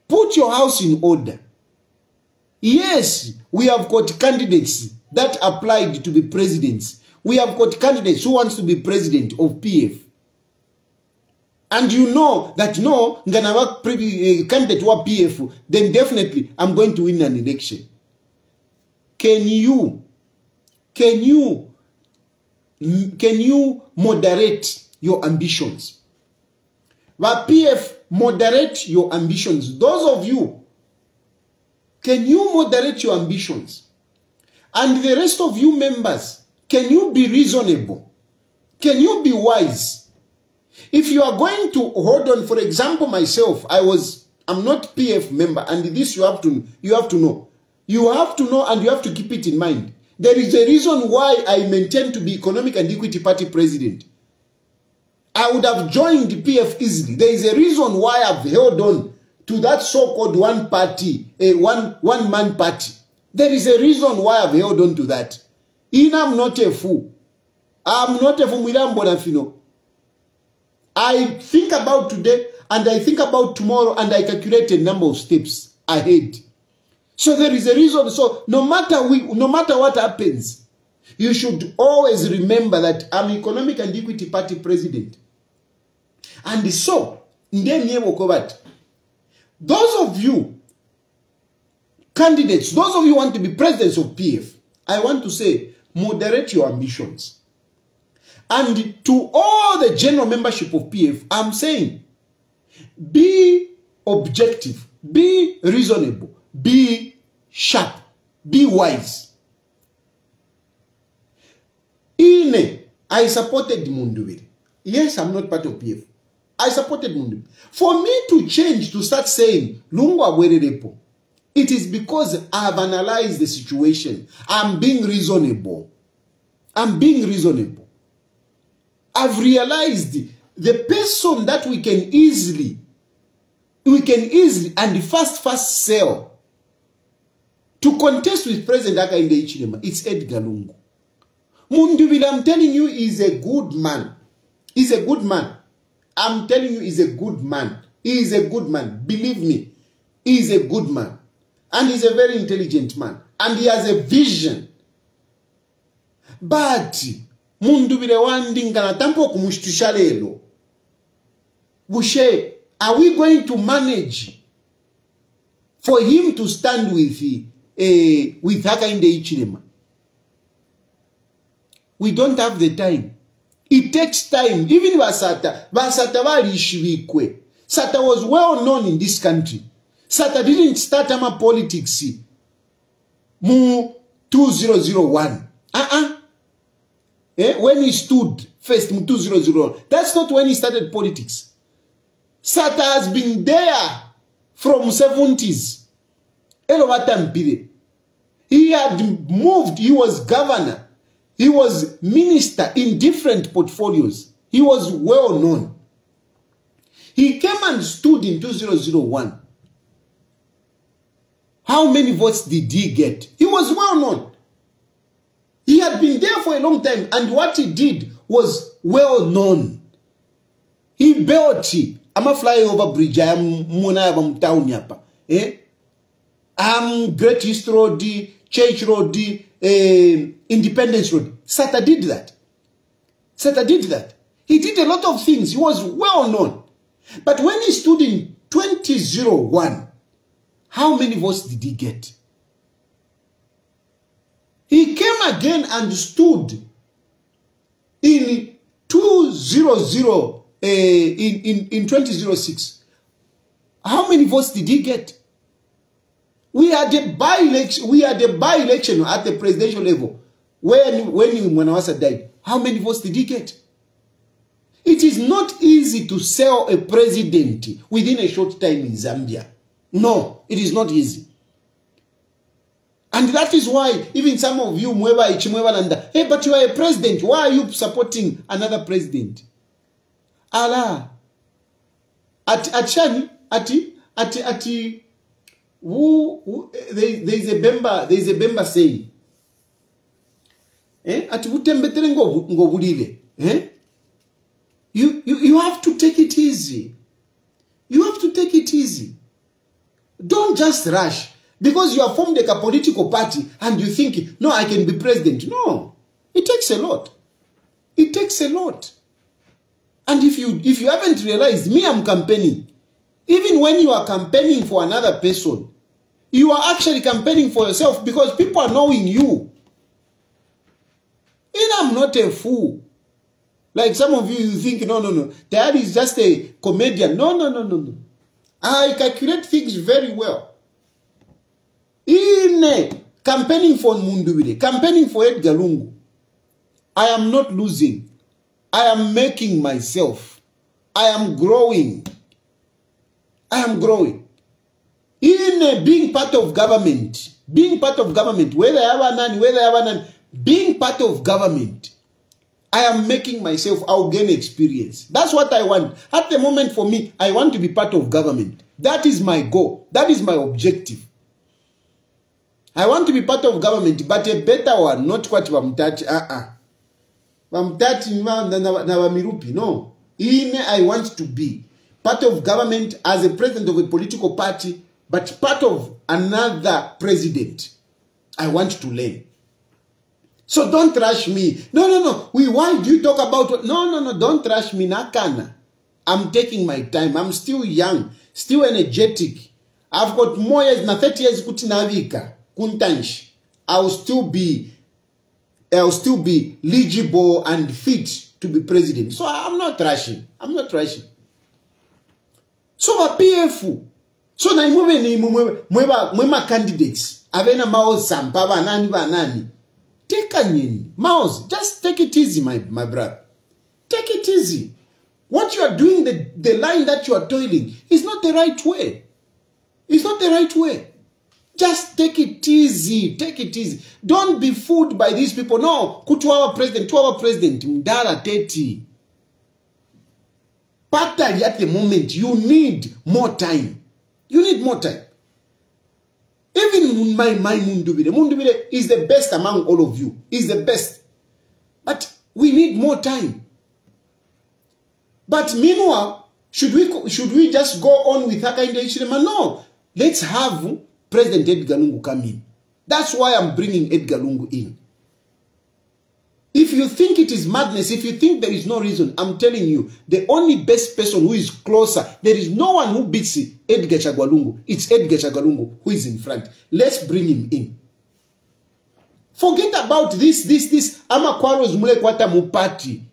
Put your house in order. Yes, we have got candidates that applied to be presidents. We have got candidates who wants to be president of PF. And you know that no, ngana candidate wa PF, then definitely I'm going to win an election. Can you moderate your ambitions? But PF, moderate your ambitions. Those of you, can you moderate your ambitions? And the rest of you members, can you be reasonable? Can you be wise? If you are going to hold on, for example, myself, I'm not PF member, and this you have to know. You have to know, and you have to keep it in mind. There is a reason why I maintain to be Economic and Equity Party president. I would have joined the PF easily. There is a reason why I've held on to that so-called one party, a one-man party. There is a reason why I've held on to that. I'm not a fool. I'm not a fool. I think about today and I think about tomorrow and I calculate a number of steps ahead. So there is a reason. So no matter what happens, you should always remember that I'm Economic and Equity Party president. And so, those of you candidates, those of you who want to be presidents of PF, I want to say, moderate your ambitions. And to all the general membership of PF, I'm saying, be objective, be reasonable, be sharp, be wise. I supported Mundubile. Yes, I'm not part of PF. I supported Mundubile. For me to change, to start saying, Lungwa Wererepo, it is because I have analyzed the situation. I'm being reasonable. I'm being reasonable. I've realized the person that we can easily and fast sell to contest with President Hakainde Hichilema, it's Edgar Lungu. Mundubile, I'm telling you, is a good man. He's a good man. I'm telling you, he's a good man. He is a good man. Believe me, he is a good man. And he's a very intelligent man. And he has a vision. But, Mundubile wandingana tampo kumushtusha lelo. Bushe, are we going to manage for him to stand with Hakainde Hichilema? We don't have the time. It takes time. Even Basata Sata was well known in this country. Sata didn't start ama politics. Mu 2001. When he stood first in 2001. That's not when he started politics. Sata has been there from 70s. He had moved. He was governor. He was minister in different portfolios. He was well known. He came and stood in 2001. How many votes did he get? He was well known. He had been there for a long time, and what he did was well known. He built a flyover bridge. I am Muna town yapa. Great East Road, Church Road, Independence Road. Sata did that. Sata did that. He did a lot of things. He was well known. But when he stood in 2001, how many votes did he get? He came again and stood in 2006. How many votes did he get? We had a by-election at the presidential level when Mwanawasa died. How many votes did he get? It is not easy to sell a president within a short time in Zambia. No, it is not easy. And that is why even some of you, hey, but you are a president. Why are you supporting another president? Allah. There's a Bemba saying, you have to take it easy. You have to take it easy. Don't just rush because you have formed a political party and you think, no, I can be president. No, it takes a lot. It takes a lot. And if you haven't realized, me, I'm campaigning. Even when you are campaigning for another person, you are actually campaigning for yourself because people are knowing you. And I'm not a fool. Like some of you think, no. Tayali is just a comedian. No. I calculate things very well. In campaigning for Mundubile, campaigning for Edgar Lungu, I am not losing. I am making myself. I am growing. I am growing. In being part of government, whether I have none, being part of government, I am making myself, I'll gain experience. That's what I want. At the moment for me, I want to be part of government. That is my goal. That is my objective. I want to be part of government, but a better one, not what Vamtati. Vamtati Nawamirupi. No. I want to be part of government as a president of a political party, but part of another president. I want to learn. So don't rush me. No. Why do you talk about... No. Don't rush me. Nakana. I'm taking my time. I'm still young, still energetic. I've got more years, na 30 years kutinavika. Kuntansh. I'll still be legible and fit to be president. So I'm not rushing. So a PF. So na mwema candidates. Avena mao sampa banani. Take a mouse. Just take it easy, my brother. Take it easy. What you are doing, the line that you are toiling, is not the right way. It's not the right way. Just take it easy. Take it easy. Don't be fooled by these people. No. To our president. Mdala teti. Partly at the moment, you need more time. You need more time. Even my Mundubire is the best among all of you. Is the best. But we need more time. But meanwhile, should we just go on with Hakainde Hichilema? No. Let's have President Edgar Lungu come in. That's why I'm bringing Edgar Lungu in. If you think it is madness, if you think there is no reason, I'm telling you, the only best person who is closer, there is no one who beats Edgar Chagwalungu. It's Edgar Chagwalungu who is in front. Let's bring him in. Forget about this ama quarrels mule kwata mupati.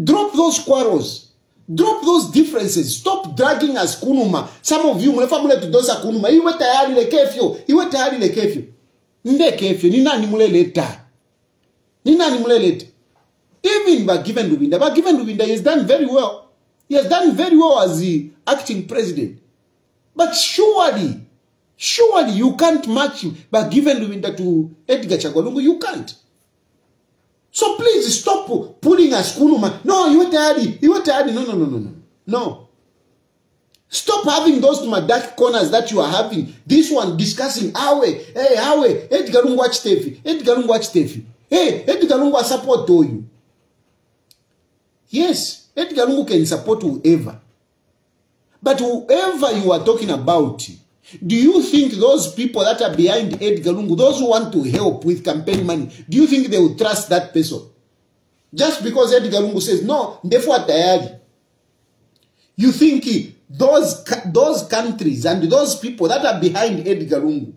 Drop those quarrels. Drop those differences. Stop dragging us kunuma. Some of you mule famule to dosa kunuma. Iwe tayari le kefyo. Iwe tayari le kefyo. Nde kefyo. Nina ni mule leta. Even Bagiven Lubinda, he has done very well. He has done very well as the acting president. But surely you can't match Bagiven Lubinda to Edgar Chagwalungu. You can't. So please stop pulling us kunuma. No, you were tired. No. Stop having those dark corners that you are having. This one discussing Awe, Edgar Lungu watch Tefi. Hey, Edgar Lungu support to you. Yes, Edgar Lungu can support whoever. But whoever you are talking about, do you think those people that are behind Edgar Lungu, those who want to help with campaign money, do you think they will trust that person? Just because Edgar Lungu says, no, therefore Tayali. You think those countries and those people that are behind Edgar Lungu,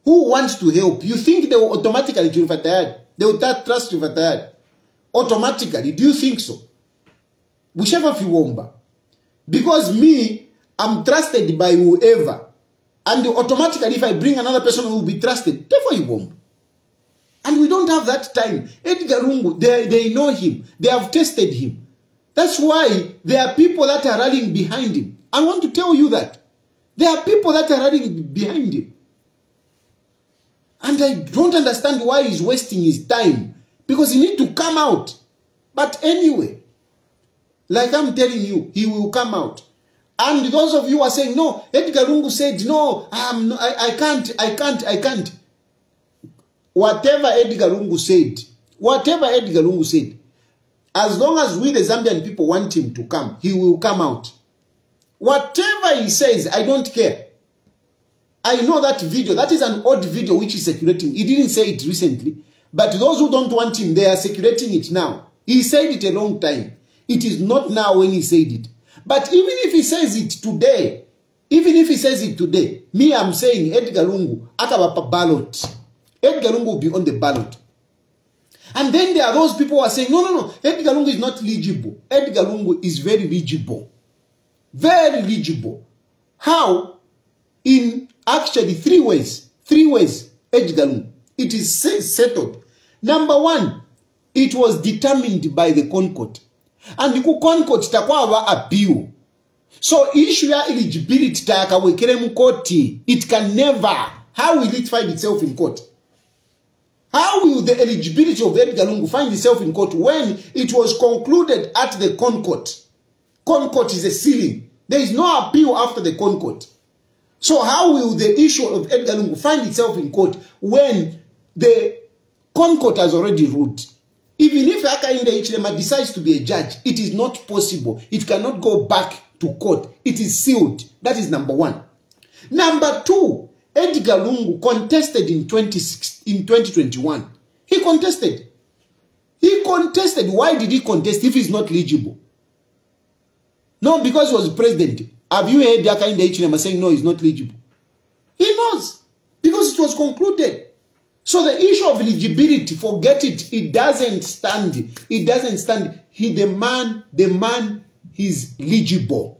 who wants to help, you think they will automatically Chilufya Tayali? They will trust Chilufya Tayali? Automatically, do you think so? Whichever if you womba. Because me, I'm trusted by whoever. And automatically, if I bring another person who will be trusted, therefore you womba. And we don't have that time. Edgar Lungu, they know him. They have tested him. That's why there are people that are rallying behind him. I want to tell you that. There are people that are rallying behind him. And I don't understand why he's wasting his time. Because he needs to come out. But anyway, like I'm telling you, he will come out. And those of you are saying, no, Edgar Lungu said, no, I can't. Whatever Edgar Lungu said, as long as we, the Zambian people, want him to come, he will come out. Whatever he says, I don't care. I know that video. That is an old video which is circulating. He didn't say it recently. But those who don't want him, they are circulating it now. He said it a long time. It is not now when he said it. But even if he says it today, me, I'm saying Edgar Lungu, akabapa ballot. Edgar Lungu will be on the ballot. And then there are those people who are saying, no, Edgar Lungu is not legible. Edgar Lungu is very legible. Very legible. How? In actually three ways, Edgar Lungu. It is settled. Number one, it was determined by the Concord. And the Concord takwa appeal. So issue ya eligibility takawekere mukoti. It can never. How will it find itself in court? How will the eligibility of Edgar Lungu find itself in court when it was concluded at the Concord? Concord is a ceiling. There is no appeal after the Concord. So how will the issue of Edgar Lungu find itself in court when the Concord has already ruled? Even if Hakainde Hichilema decides to be a judge, it is not possible. It cannot go back to court. It is sealed. That is number one. Number two, Edgar Lungu contested in 2021. He contested. He contested. Why did he contest if he's not eligible? No, because he was president. Have you heard Hakainde Hichilema saying no, he's not eligible? He knows. Because it was concluded. So the issue of eligibility, forget it. It doesn't stand. It doesn't stand. The man is eligible.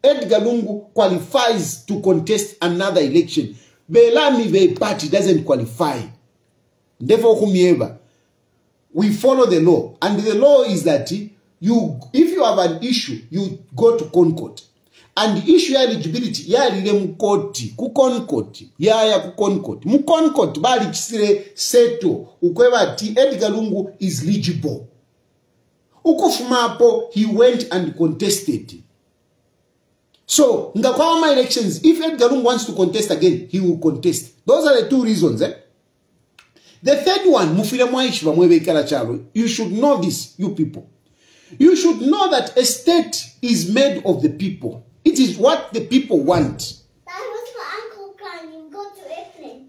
Edgar Lungu qualifies to contest another election. Belami party doesn't qualify. Therefore, we follow the law. And the law is that if you have an issue, you go to Concord. And the issue eligibility, ya lile mkoti, kukonkoti, ya kukonkoti. Mukonkoti, bali chisire seto, ukweba ti Edgar Lungu is eligible. Ukufumapo, he went and contested. So, ngakwa elections, if Edgar Lungu wants to contest again, he will contest. Those are the two reasons. The third one, you should know this, you people. You should know that a state is made of the people. It is what the people want. That was for Uncle Granny. Go to airplane.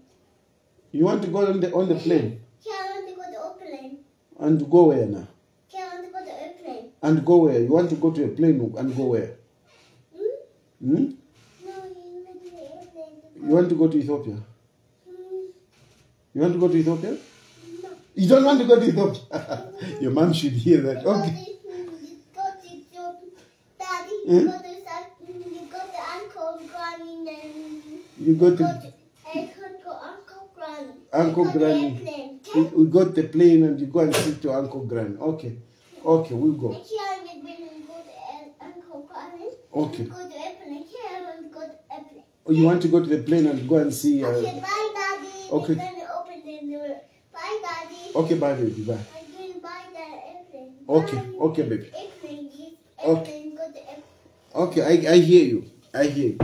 You want to go on the plane? Yeah, I want to go to airplane. And go where now? Yeah, I want to go to airplane. And go where? You want to go to a plane and go where? Hmm? Hmm? No, you want to go to airplane. You want to go to Ethiopia? You want to go to Ethiopia? No. You don't want to go to Ethiopia? Your mom should hear that. Okay. Daddy, you go to Uncle Granny and you go to Uncle Granny. Uncle Granny. We got the plane and you go and sit to Uncle Granny. Okay. Okay, we'll go. Okay. Oh, you want to go to the plane and go and see? Bye, Daddy. Okay. Bye, Daddy. Okay, bye, baby. Bye. I'm going to buy the airplane. Okay. Okay, baby. Airplane. Okay. Go to airplane. Okay, I hear you. I hear you.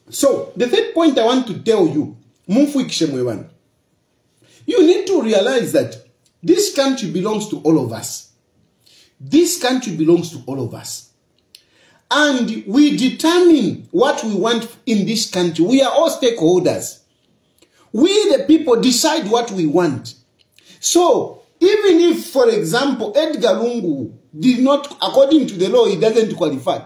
So, the third point I want to tell you, you need to realize that this country belongs to all of us. This country belongs to all of us. And we determine what we want in this country. We are all stakeholders. We, the people, decide what we want. So, even if, for example, Edgar Lungu did not, according to the law, he doesn't qualify.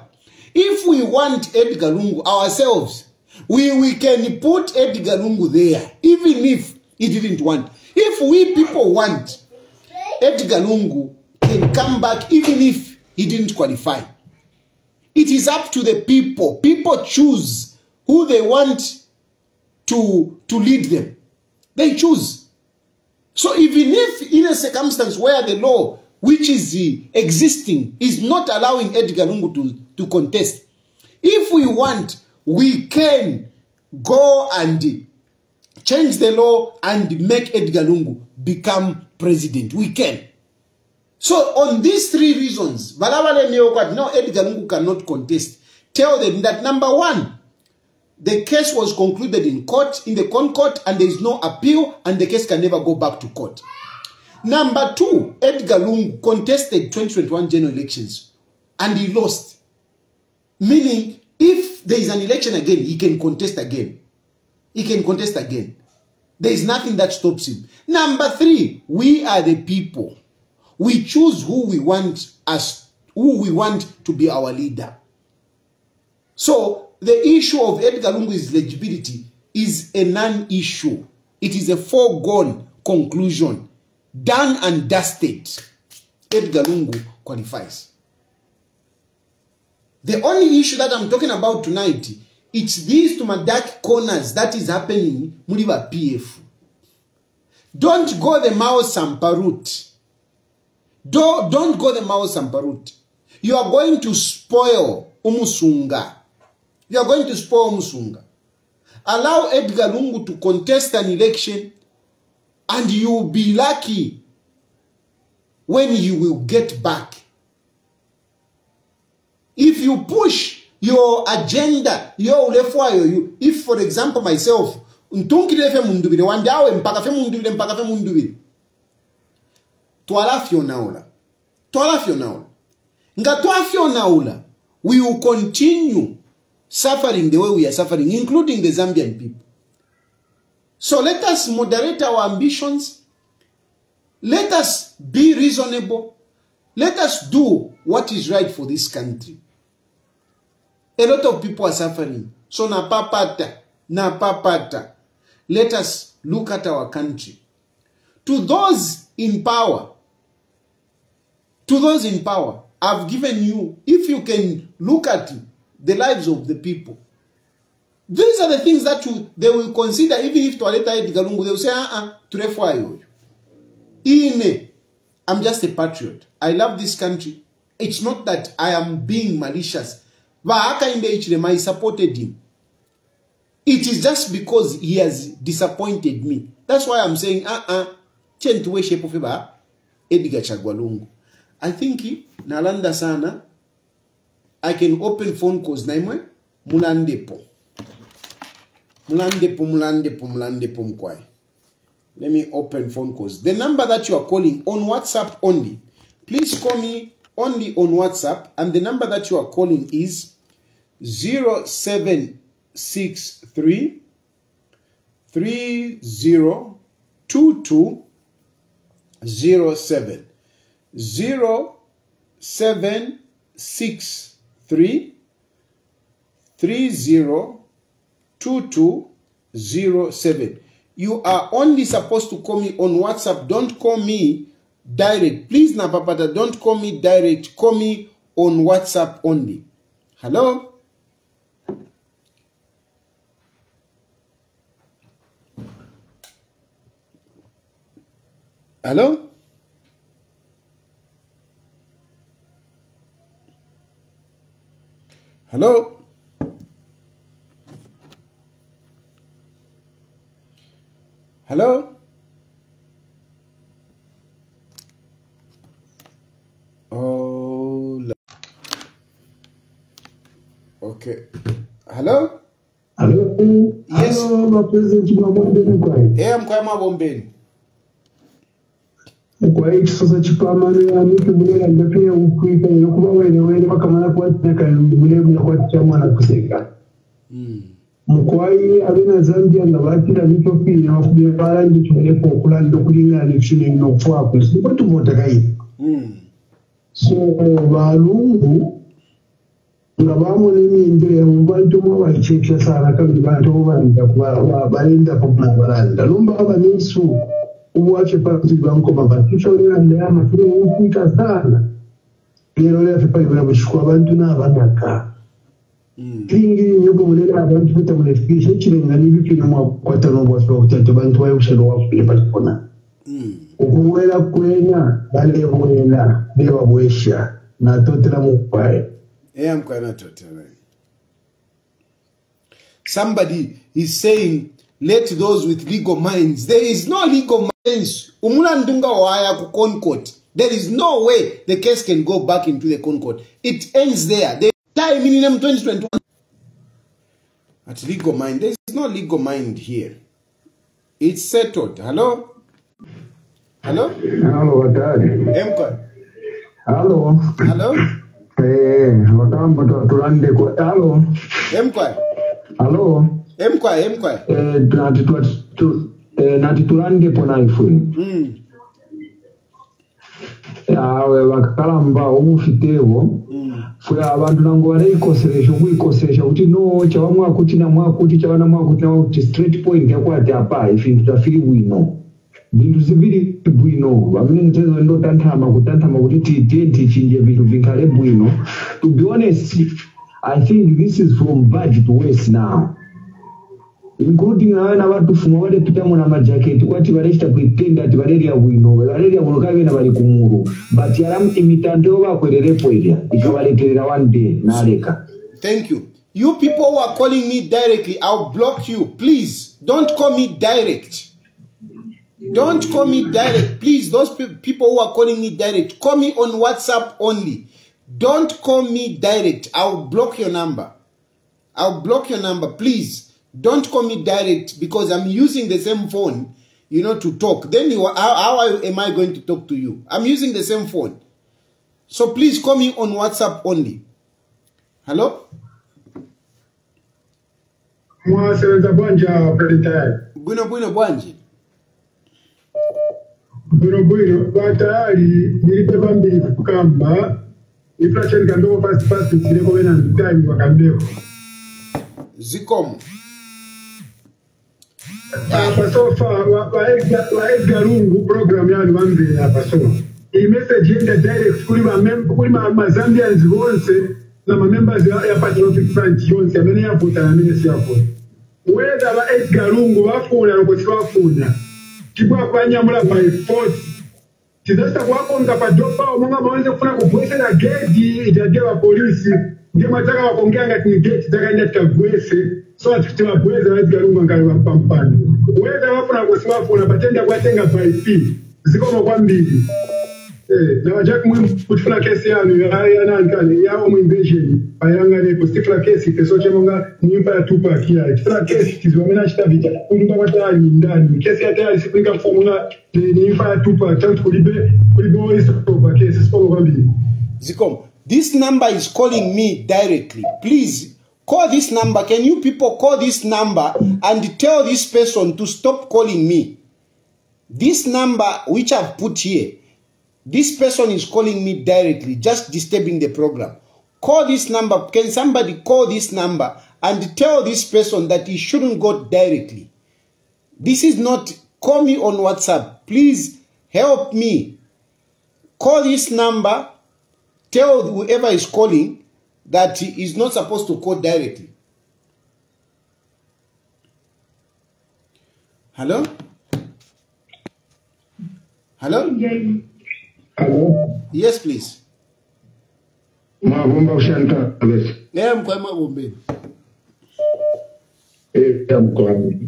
If we want Edgar Lungu ourselves, we can put Edgar Lungu there, even if he didn't want. If we people want, Edgar Lungu can come back even if he didn't qualify. It is up to the people. People choose who they want to lead them. They choose. So even if in a circumstance where the law which is existing is not allowing Edgar Lungu to contest, if we want, we can go and change the law and make Edgar Lungu become president. We can. So on these three reasons, no, Edgar Lungu cannot contest. Tell them that number one, the case was concluded in court, in the Concord, and there is no appeal, and the case can never go back to court. Number two, Edgar Lungu contested 2021 general elections, and he lost. Meaning, if there is an election again, he can contest again. He can contest again. There is nothing that stops him. Number three, we are the people. We choose who we want to be our leader. So, the issue of Edgar Lungu's legibility is a non-issue. It is a foregone conclusion. Done and dusted. Edgar Lungu qualifies. The only issue that I'm talking about tonight, it's these two dark corners that is happening in Muliba PF. Don't go the Mao Sampa route. Don't go the Mao Sampa route. You are going to spoil Umusunga. You are going to spoil Umusunga. Allow Edgar Lungu to contest an election and you will be lucky when you will get back. If you push your agenda, if for example myself, twala fionaula, we will continue suffering the way we are suffering, including the Zambian people. So let us moderate our ambitions. Let us be reasonable. Let us do what is right for this country. A lot of people are suffering. So na papata. Let us look at our country. To those in power, I've given you, if you can look at the lives of the people, these are the things that they will consider. Even if Toaleta Edgar Lungu, they will say, I'm just a patriot. I love this country. It's not that I am being malicious. Hakainde Hichilema, I supported him. It is just because he has disappointed me. That's why I'm saying, change way shape of Edgar Chagwalungu. I think Nalanda Sana, I can open phone calls. Naimwe, Mulandepo mkwai. Let me open phone calls. The number that you are calling on WhatsApp only. Please call me only on WhatsApp. And the number that you are calling is 0763 302207. 0763 302207. You are only supposed to call me on WhatsApp. Don't call me direct. Please, Napapata, don't call me direct. Call me on WhatsApp only. Hello? Hello? Hello? Hello? Oh, okay. Hello? Hello? Yes. Hello, President Mabombe. I'm Kwama Bombeni. Kwa ikisoza chipamano ya mtu mwenye ndepia ukuita yokuba wene bakamana kwateka mule kwatcha mwana kuseka. Mukwai abena Zambia ngabatira bitopini wakubye barandi tumepo kulando kulinga election no kwa kusi batu motakai. So balungu ngabamu n'imindire mu bantu mu bayichekya sana kandi bantu banda kwa balinda popula baranda lumba abaninsu uwache pati banko mabatisho lera ndaya mafire ukuita sana lero lera fipa ibara bishukwa abantu n'abanaka kingi nyugo mulera abantu bita mulefikisha kirenga n'ibikino mu kwatano bwaso kutete bantu bayushelo wafuye patipona ukuwela kwenya bale wela dewa bwesha na totela mukwae. I'm quite totally. Somebody is saying, let those with legal minds. There is no legal minds. Umulandunga waya ku Concord. There is no way the case can go back into the Concord. It ends there. The time in 2021. At legal mind. There is no legal mind here. It's settled. Hello? Hello? Hello, Dad. Hello. Hello? Watambo tulande kwa hello. Hello? Nati tulande pona iPhone. Yawe wakalamba umufitewo. Fwe abantu nango barayikoseresha kwikosesha kuti no chabamwa kuti na mwakuti chabana mwakuti na kuti straight point yakwati apa ifintu tafiri bwino. Bintu zibiri bwino bamwe ntezo ndo tantama kuti titi chinje bintu vinkale bwino. To be honest, I think this is from bad to worse now. including ana batufuma wale pitamu na majaketi kwati baresta pretend ati baleria bwino kabena bali kumuru but yaram imitandeo bakwererepo area ikabaleterera one day naleka. Thank you. You people who are calling me directly, I'll block you. Please, don't call me direct. Don't call me direct. Please, those people who are calling me direct, call me on WhatsApp only. Don't call me direct. I'll block your number. I'll block your number. Please, don't call me direct because I'm using the same phone, you know, to talk. Then how am I going to talk to you? I'm using the same phone. So please call me on WhatsApp only. Hello? Mwasebenza bwanja Tayali. Bwino bwanje. Bwino Tayali nilipepa mbili kukamba inflation kandogo fast zileko bena mtani wakambeko. Zikomo. Hapa sofa wa Edgar Lungu program yani wambe hapa sofa. I message yenda direct kuli ma Zambians bonse na ma members ya Patriotic Front yonse amene yapota na mene siyapo. Whether ba Edgar Lungu bafuna lokoti bafuna. Kibwa kwanyamula by force. Tizasta kwako ngapatopa omonga baanze kufuna kubwese na gate itajewa polisi. Ndio mataka wakongea ngati ni gate takanya tukagwese. So atukitima bweze wa Edgar Lungu ngali wapampani. Whether wafuna kusimafuna batenda kwatenga by P. Zikomo kwa mbili. Na wajak mwimu kutufuna kesi yanu ya nankani ya omu invasion ayanga nepo stifla kesi keso chemonga nyumba ya tupa kia stifla kesi kiziwamena chitabita kulimba watani ndani kesi ya Tayali sikuinga formula ni nyumba ya tupa chantu kulibe oiso topa kesi sipomo kwambi. Zikom, this number is calling me directly. Please call this number. Can you people call this number and tell this person to stop calling me? This number which I've put here, this person is calling me directly, just disturbing the program. Call this number. Can somebody call this number and tell this person that he shouldn't go directly? This is not, call me on WhatsApp. Please help me. Call this number. Tell whoever is calling that he is not supposed to call directly. Hello? Hello? Hello? Yes, please. Mabomba ushanta abesi. Mkwa mabombe.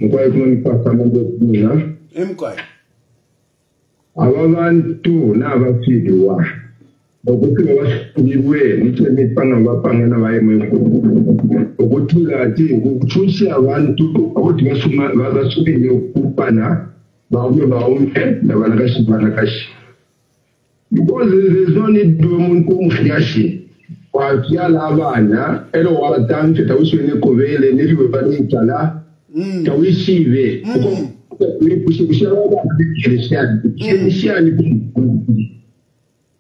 Mkwa ikuno nipasa mambo kuna. Mkwa. Abantu n'abafiirwa okutuula basubirwe nikywe mipanga bapanga n'abayemu okutula ati okukyusa abantu okuti basubire okupana bawume nabanakashibana because there's no need to omuntu omufyashi wakyala abaana era wabatandika tawuswene kobele neriwe banitala tawishive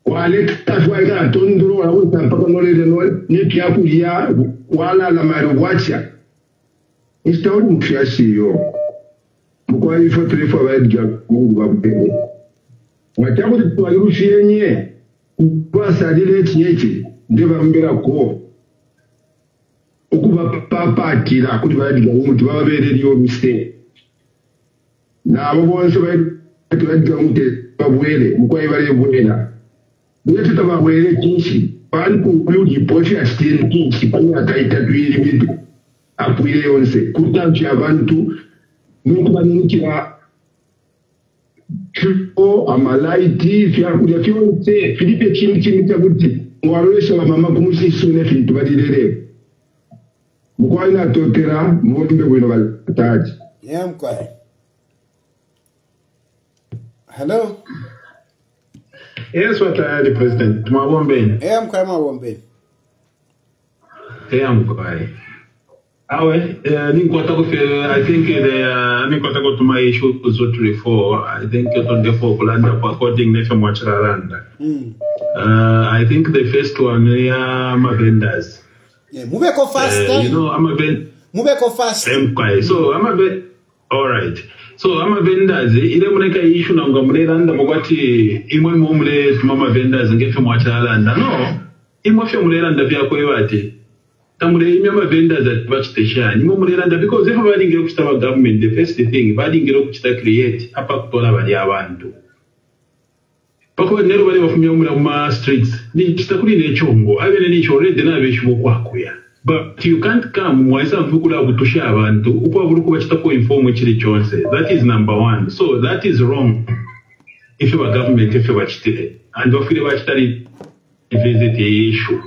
wale tafwaga tondro wala utampaka nolele no nikia kulia wala la maruwacha istauri mfiashi yo mkwa ifo trefo waedja Mungu wabebe watabu tuwarushi yenye kupasa dile tiyechi ndeba mbera ko okuba papatira kuti waedja Mungu wabere yo miste na abo bonse baedja Mungu babwele mkwa ibale bwela Wetu tabawele kinshi bali kuyuji poti ya stiri kinshi bali akaita tuwili bitu apuile yonse kutanchi abantu nukuba ninikira chuo amalaiti vyakulia fyonse Filipe chimi chakuti mwarwesha wa mama kumushi sune fintu badilele mkwai na totera mwombe wino walataji. Yeah, mkwai. Hello? Yes, what the president? Mabombe. I'm quite Mabombe. I'm quite. I think the to my issue was for I think on the Falkland according to Macharanda. I think the first one I'm a vendors. Yeah, move fast. You know, I'm a vendor. Move fast. So I'm a bit all right. So ama vendors ile muneka issue na ngamulelanda mugati imwe mumule mama vendors ngefe mwachalanda no imwe fe mulelanda byako yebate tamure imyama vendors that vachitesha nimo mureranda because if vadingiro kuchita va government the first thing vadingiro kuchita create apa kutora vari avantu pakova nero vari vafumya mura kuma streets ni chita kuri nechongo ave necho already na veshivo kwakuya but you can't come waisa mvukula kutosha avantu upo avuri kuvachita ko inform chiri chonse. That is number one. So that is wrong if you are government if you vachitire and vafire vachitari visit the issue.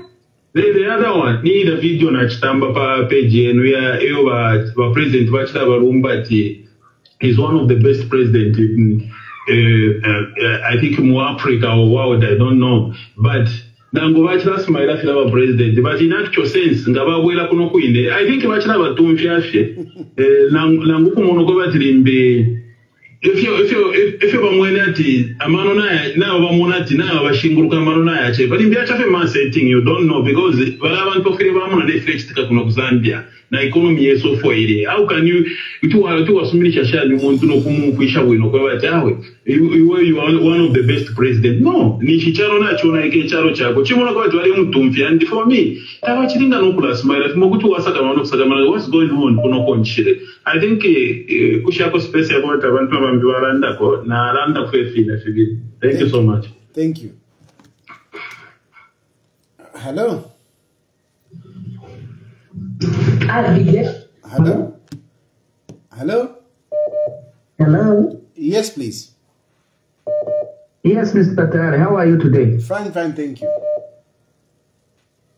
The other one, need a video na chitamba pa page yenu ya eyo va president vachita varumbati is one of the best president in I think in Africa or world, I don't know. But nango vachita smile fila va president but in actual sense ngava wela kuno kuinde I think vachita vatumfyashe nango kumono ko vatirimbe if you vamwenati amano na vamonati na vashinguruka amano na yache but imbi achafe man setting you don't know because vala vantu ofire vamona defect ka kuno Zambia na economy yeso for ile how can you tu wasumirisha shali umuntu no kumufisha bwino kwa batawe you are one of the best president no ni chicharo nacho na ike charo chako chimona kwa twali mutumfi and for me taba chiringa no plus my life mokutu wasaka no kusaka what's going on kuno konchire I think kushako space ya kwa abantu abambi baranda ko na aranda kwefina figi. Thank you so much. Thank you. Hello. Hello. Hello. Hello. Yes, please. Yes, Mr. Tayali, how are you today? Fine, thank you.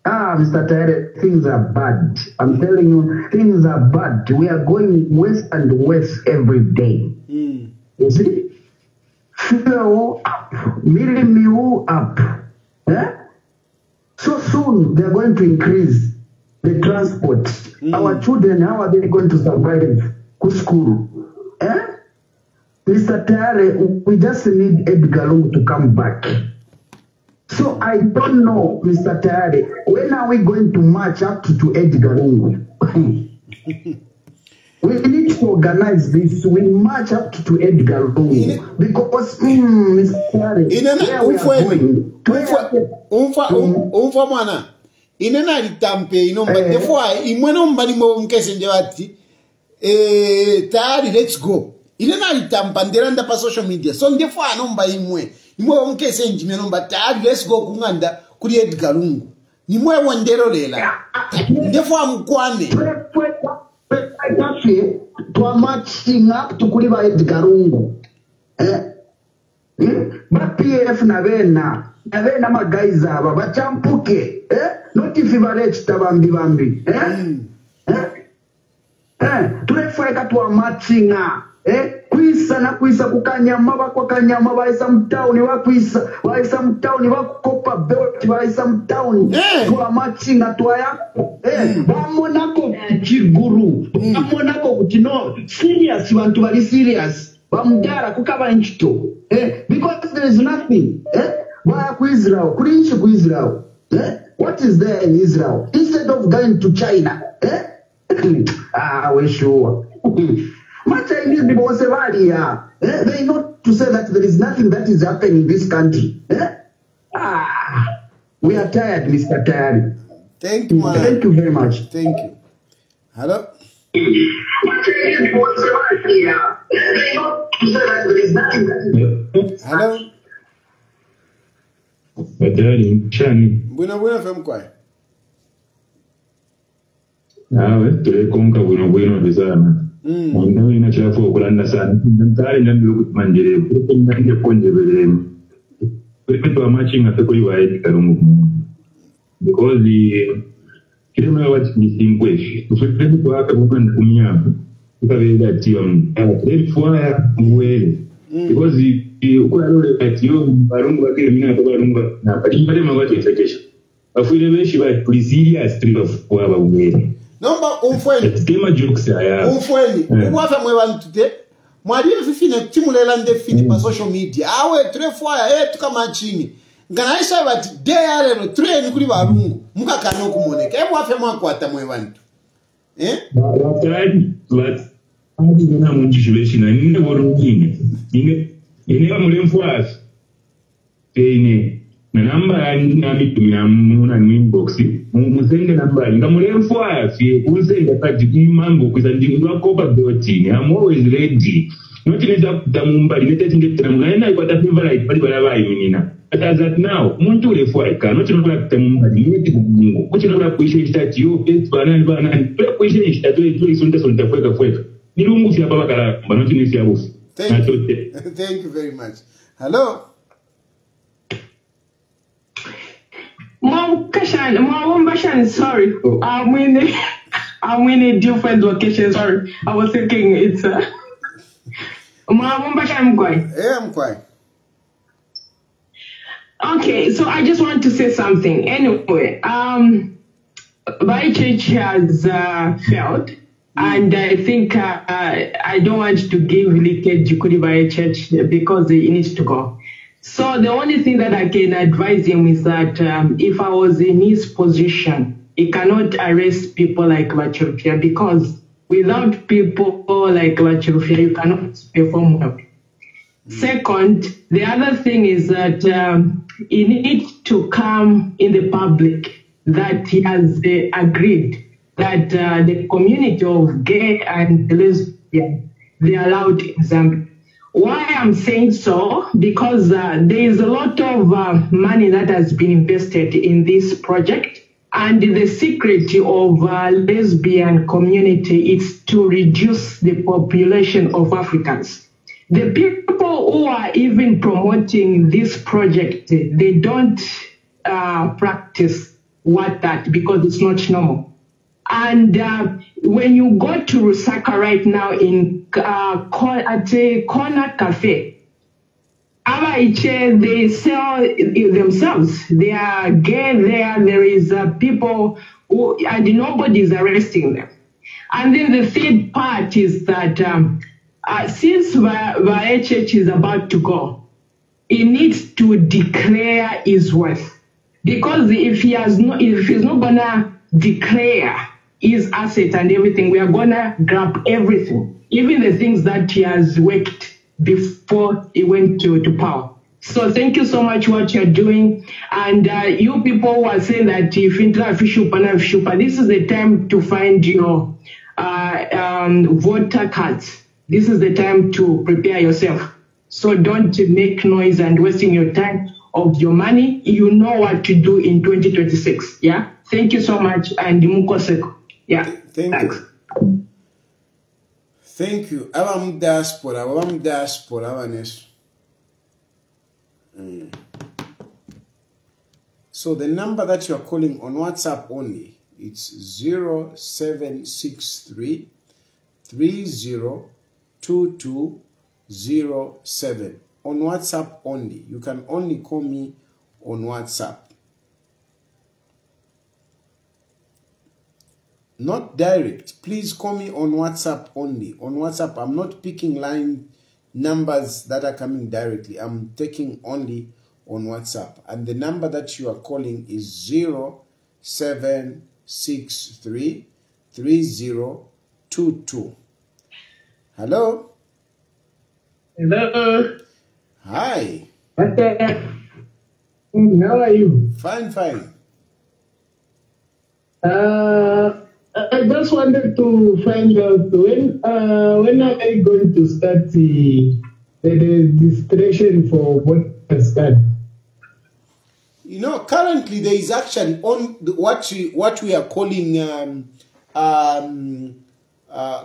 Mr. Tayali, things are bad. I'm telling you, things are bad. We are going west and west every day. You see? Fuel up, meal up. So soon they're going to increase the transport. Our children, how are they going to survive to school? Mr. Tayali, we just need Edgar Lungu to come back. So I don't know, Mr. Tayali, when are we going to march up to Edgar Lungu? We need to organize this. We march up to Edgar Lungu because, Mr. Tayali, where we are going. Umfa mwana. Inena litampe inomba defwa imweno mbali mbo mkese njewati Tayali let's go. Inena litampa nderanda pa social media. So defwa nomba imwe mkese njime nomba Tayali let's go kunganda kuri Edgar Lungu. Nimwe wandero lela. Defwa mkwane. Twa marching up to kuri ba Edgar Lungu. Ba PF na vena magaiza aba bachampuke not if ibarechita bambi tulefwaika twa matchinga kwisa na kwisa kukanyama bakwa kanyama baisa mtauni wakwisa baisa mtauni bakukopa belt baisa mtauni twa matchinga twa yako bamonako chiguru bamonako kutino serious bantu bali serious bamudara kukaba nchito because there is nothing why ku Israel kulinchi ku Israel what is there in Israel instead of going to China we sure much Chinese people say they know to say that there is nothing that is happening in this country we are tired, Mr. Tayali. Thank you, man. Thank you very much. Thank you. Hello. Hello. Tayali chani. Buena femkwae. Tulekonka bueno bizana. Ono ina chafu kulanda sana. Tayali ndambi kumanjere. Kuko ndanje konje beleni. Kuko wa matching atakuli wa Edgar Lungu. Because the Hichilema was missing question. So let's go back and kumya. Ukabeza tiyo. Therefore well. Because ukwalole atiyo barungu bakire mina barungu na bali mabati tekesha. Afule beshi ba serious trip of kwaba umwele. Nomba umfweni. Tema jokes aya. Umfweni. Ubwafa mwe bantu te. Mwali fifine timulela ndefini pa social media. Awe trefoya tukama chini. Nganaisha bati deyarero train kuri barungu. Muka kano kumoneka. Ubwafa mwakwata mwe bantu. Batari but andi na munjishibeshi na nine borungine. Ine mulemfuas. Ine namba namitumira muna inbox musenge namba ngamulemfo afye kusenge kati imambo kuza ndingwakopa dotini. I'm always ready. Not in the Mumbai, letting get them. I know what I favorite, but I mean. But as at now, Montu for I cannot like the Mumbai, which is not pushing that you, it's banana, and pushing that way to listen to the work. You don't move your babaka, but not in this house. Thank you very much. Hello. Mom, sorry. I'm in a different location. Sorry. I was thinking it's I'm going. Yeah, I'm quite. Okay, so I just want to say something. Anyway, my church has failed, and I think I don't want to give leakage to by church because it needs to go. So the only thing that I can advise him is that if I was in his position, he cannot arrest people like Chilufya, because without people like Chilufya, you cannot perform well. Second, the other thing is that he needs to come in the public that he has agreed that the community of gay and lesbian, they are allowed in Zambia. Why I'm saying so? Because there is a lot of money that has been invested in this project. And the secret of lesbian community is to reduce the population of Africans. The people who are even promoting this project, they don't practice that because it's not normal. And when you go to Rusaka right now at a corner cafe, they sell themselves. They are gay there. There is people who, and nobody is arresting them. And then the third part is that since Church is about to go, he needs to declare his worth. Because if he's not gonna declare his asset and everything, we are gonna grab everything, even the things that he has worked before he went to power. So thank you so much what you're doing. And you people who are saying that if this is the time to find your voter cards. This is the time to prepare yourself. So don't make noise and wasting your time of your money. You know what to do in 2026. Yeah. Thank you so much. And Mukoseko. Yeah. Thanks. Thank you. Awam diaspora. So the number that you are calling on WhatsApp only, it's 0763 302207. On WhatsApp only. You can only call me on WhatsApp. Not direct. Please call me on WhatsApp only. On WhatsApp, I'm not picking line numbers that are coming directly. I'm taking only on WhatsApp. And the number that you are calling is 0763 3022. Hello? Hello. Hi. Okay. How are you? Fine. I just wanted to find out when are they going to start the registration for voters card? You know, currently there is actually on what we are calling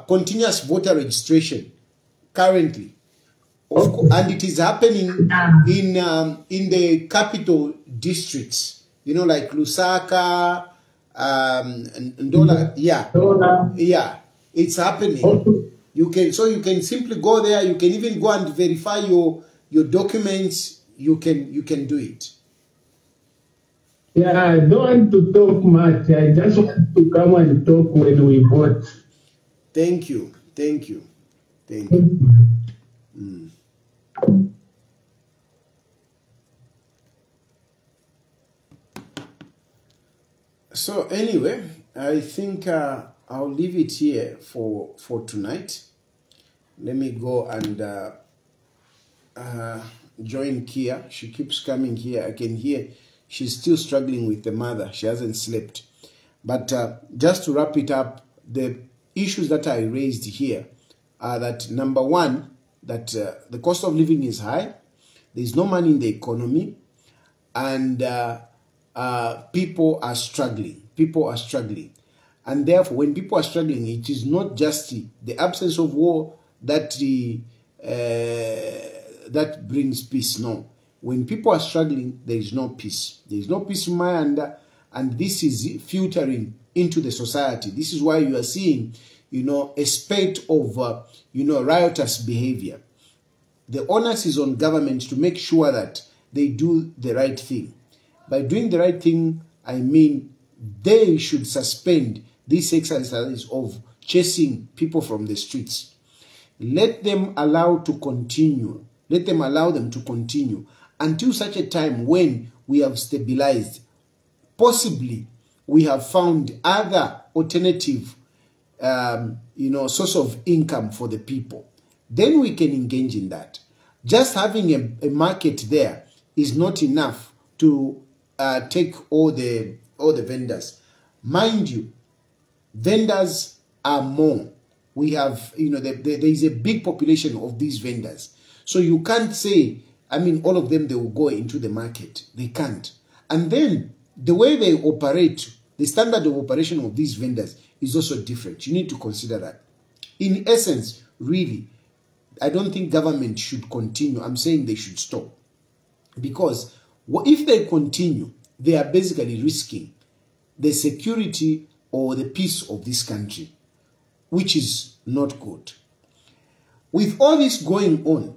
continuous voter registration currently, and it is happening in the capital districts. You know, like Lusaka. Ndola, yeah, it's happening. You can simply go there. You can even go and verify your documents. You can do it. Yeah, I don't want to talk much. I just want to come and talk when we vote. Thank you. So anyway, I think I'll leave it here for tonight. Let me go and join Kia. She keeps coming here. I can hear she's still struggling with the mother. She hasn't slept. But just to wrap it up, the issues that I raised here are that, number one, that the cost of living is high. There's no money in the economy. And people are struggling. People are struggling. And therefore, when people are struggling, it is not just the absence of war that that brings peace. No. When people are struggling, there is no peace. There is no peace in my under, and this is filtering into the society. This is why you are seeing, a spate of, riotous behavior. The onus is on government to make sure that they do the right thing. By doing the right thing, I mean they should suspend this exercise of chasing people from the streets. Let them allow to continue. Let them allow them to continue until such a time when we have stabilized. Possibly, we have found other alternative, source of income for the people. Then we can engage in that. Just having a market there is not enough to take all the vendors. Mind you, vendors are more. We have, there is a big population of these vendors. So you can't say, all of them, they will go into the market. They can't. And then the way they operate, the standard of operation of these vendors is also different. You need to consider that. In essence, really, I don't think government should continue. I'm saying they should stop. Because if they continue, they are basically risking the security or the peace of this country, which is not good. With all this going on,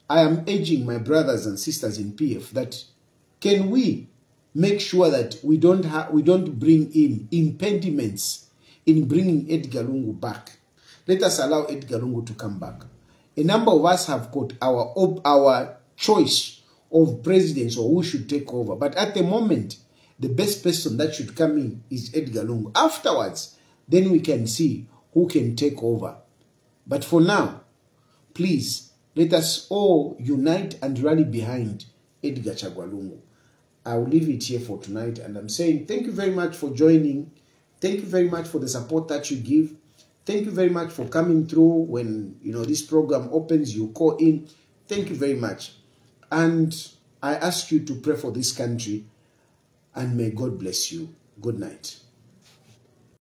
I am urging my brothers and sisters in PF that can we make sure that we don't bring in impediments in bringing Edgar Lungu back. Let us allow Edgar Lungu to come back. A number of us have got our choice of presidents or who should take over. But at the moment, the best person that should come in is Edgar Lungu. Afterwards, then we can see who can take over. But for now, please, let us all unite and rally behind Edgar Chagwa. I will leave it here for tonight. And I'm saying thank you very much for joining. Thank you very much for the support that you give. Thank you very much for coming through when, this program opens, you call in. Thank you very much. And I ask you to pray for this country, and may God bless you. Good night.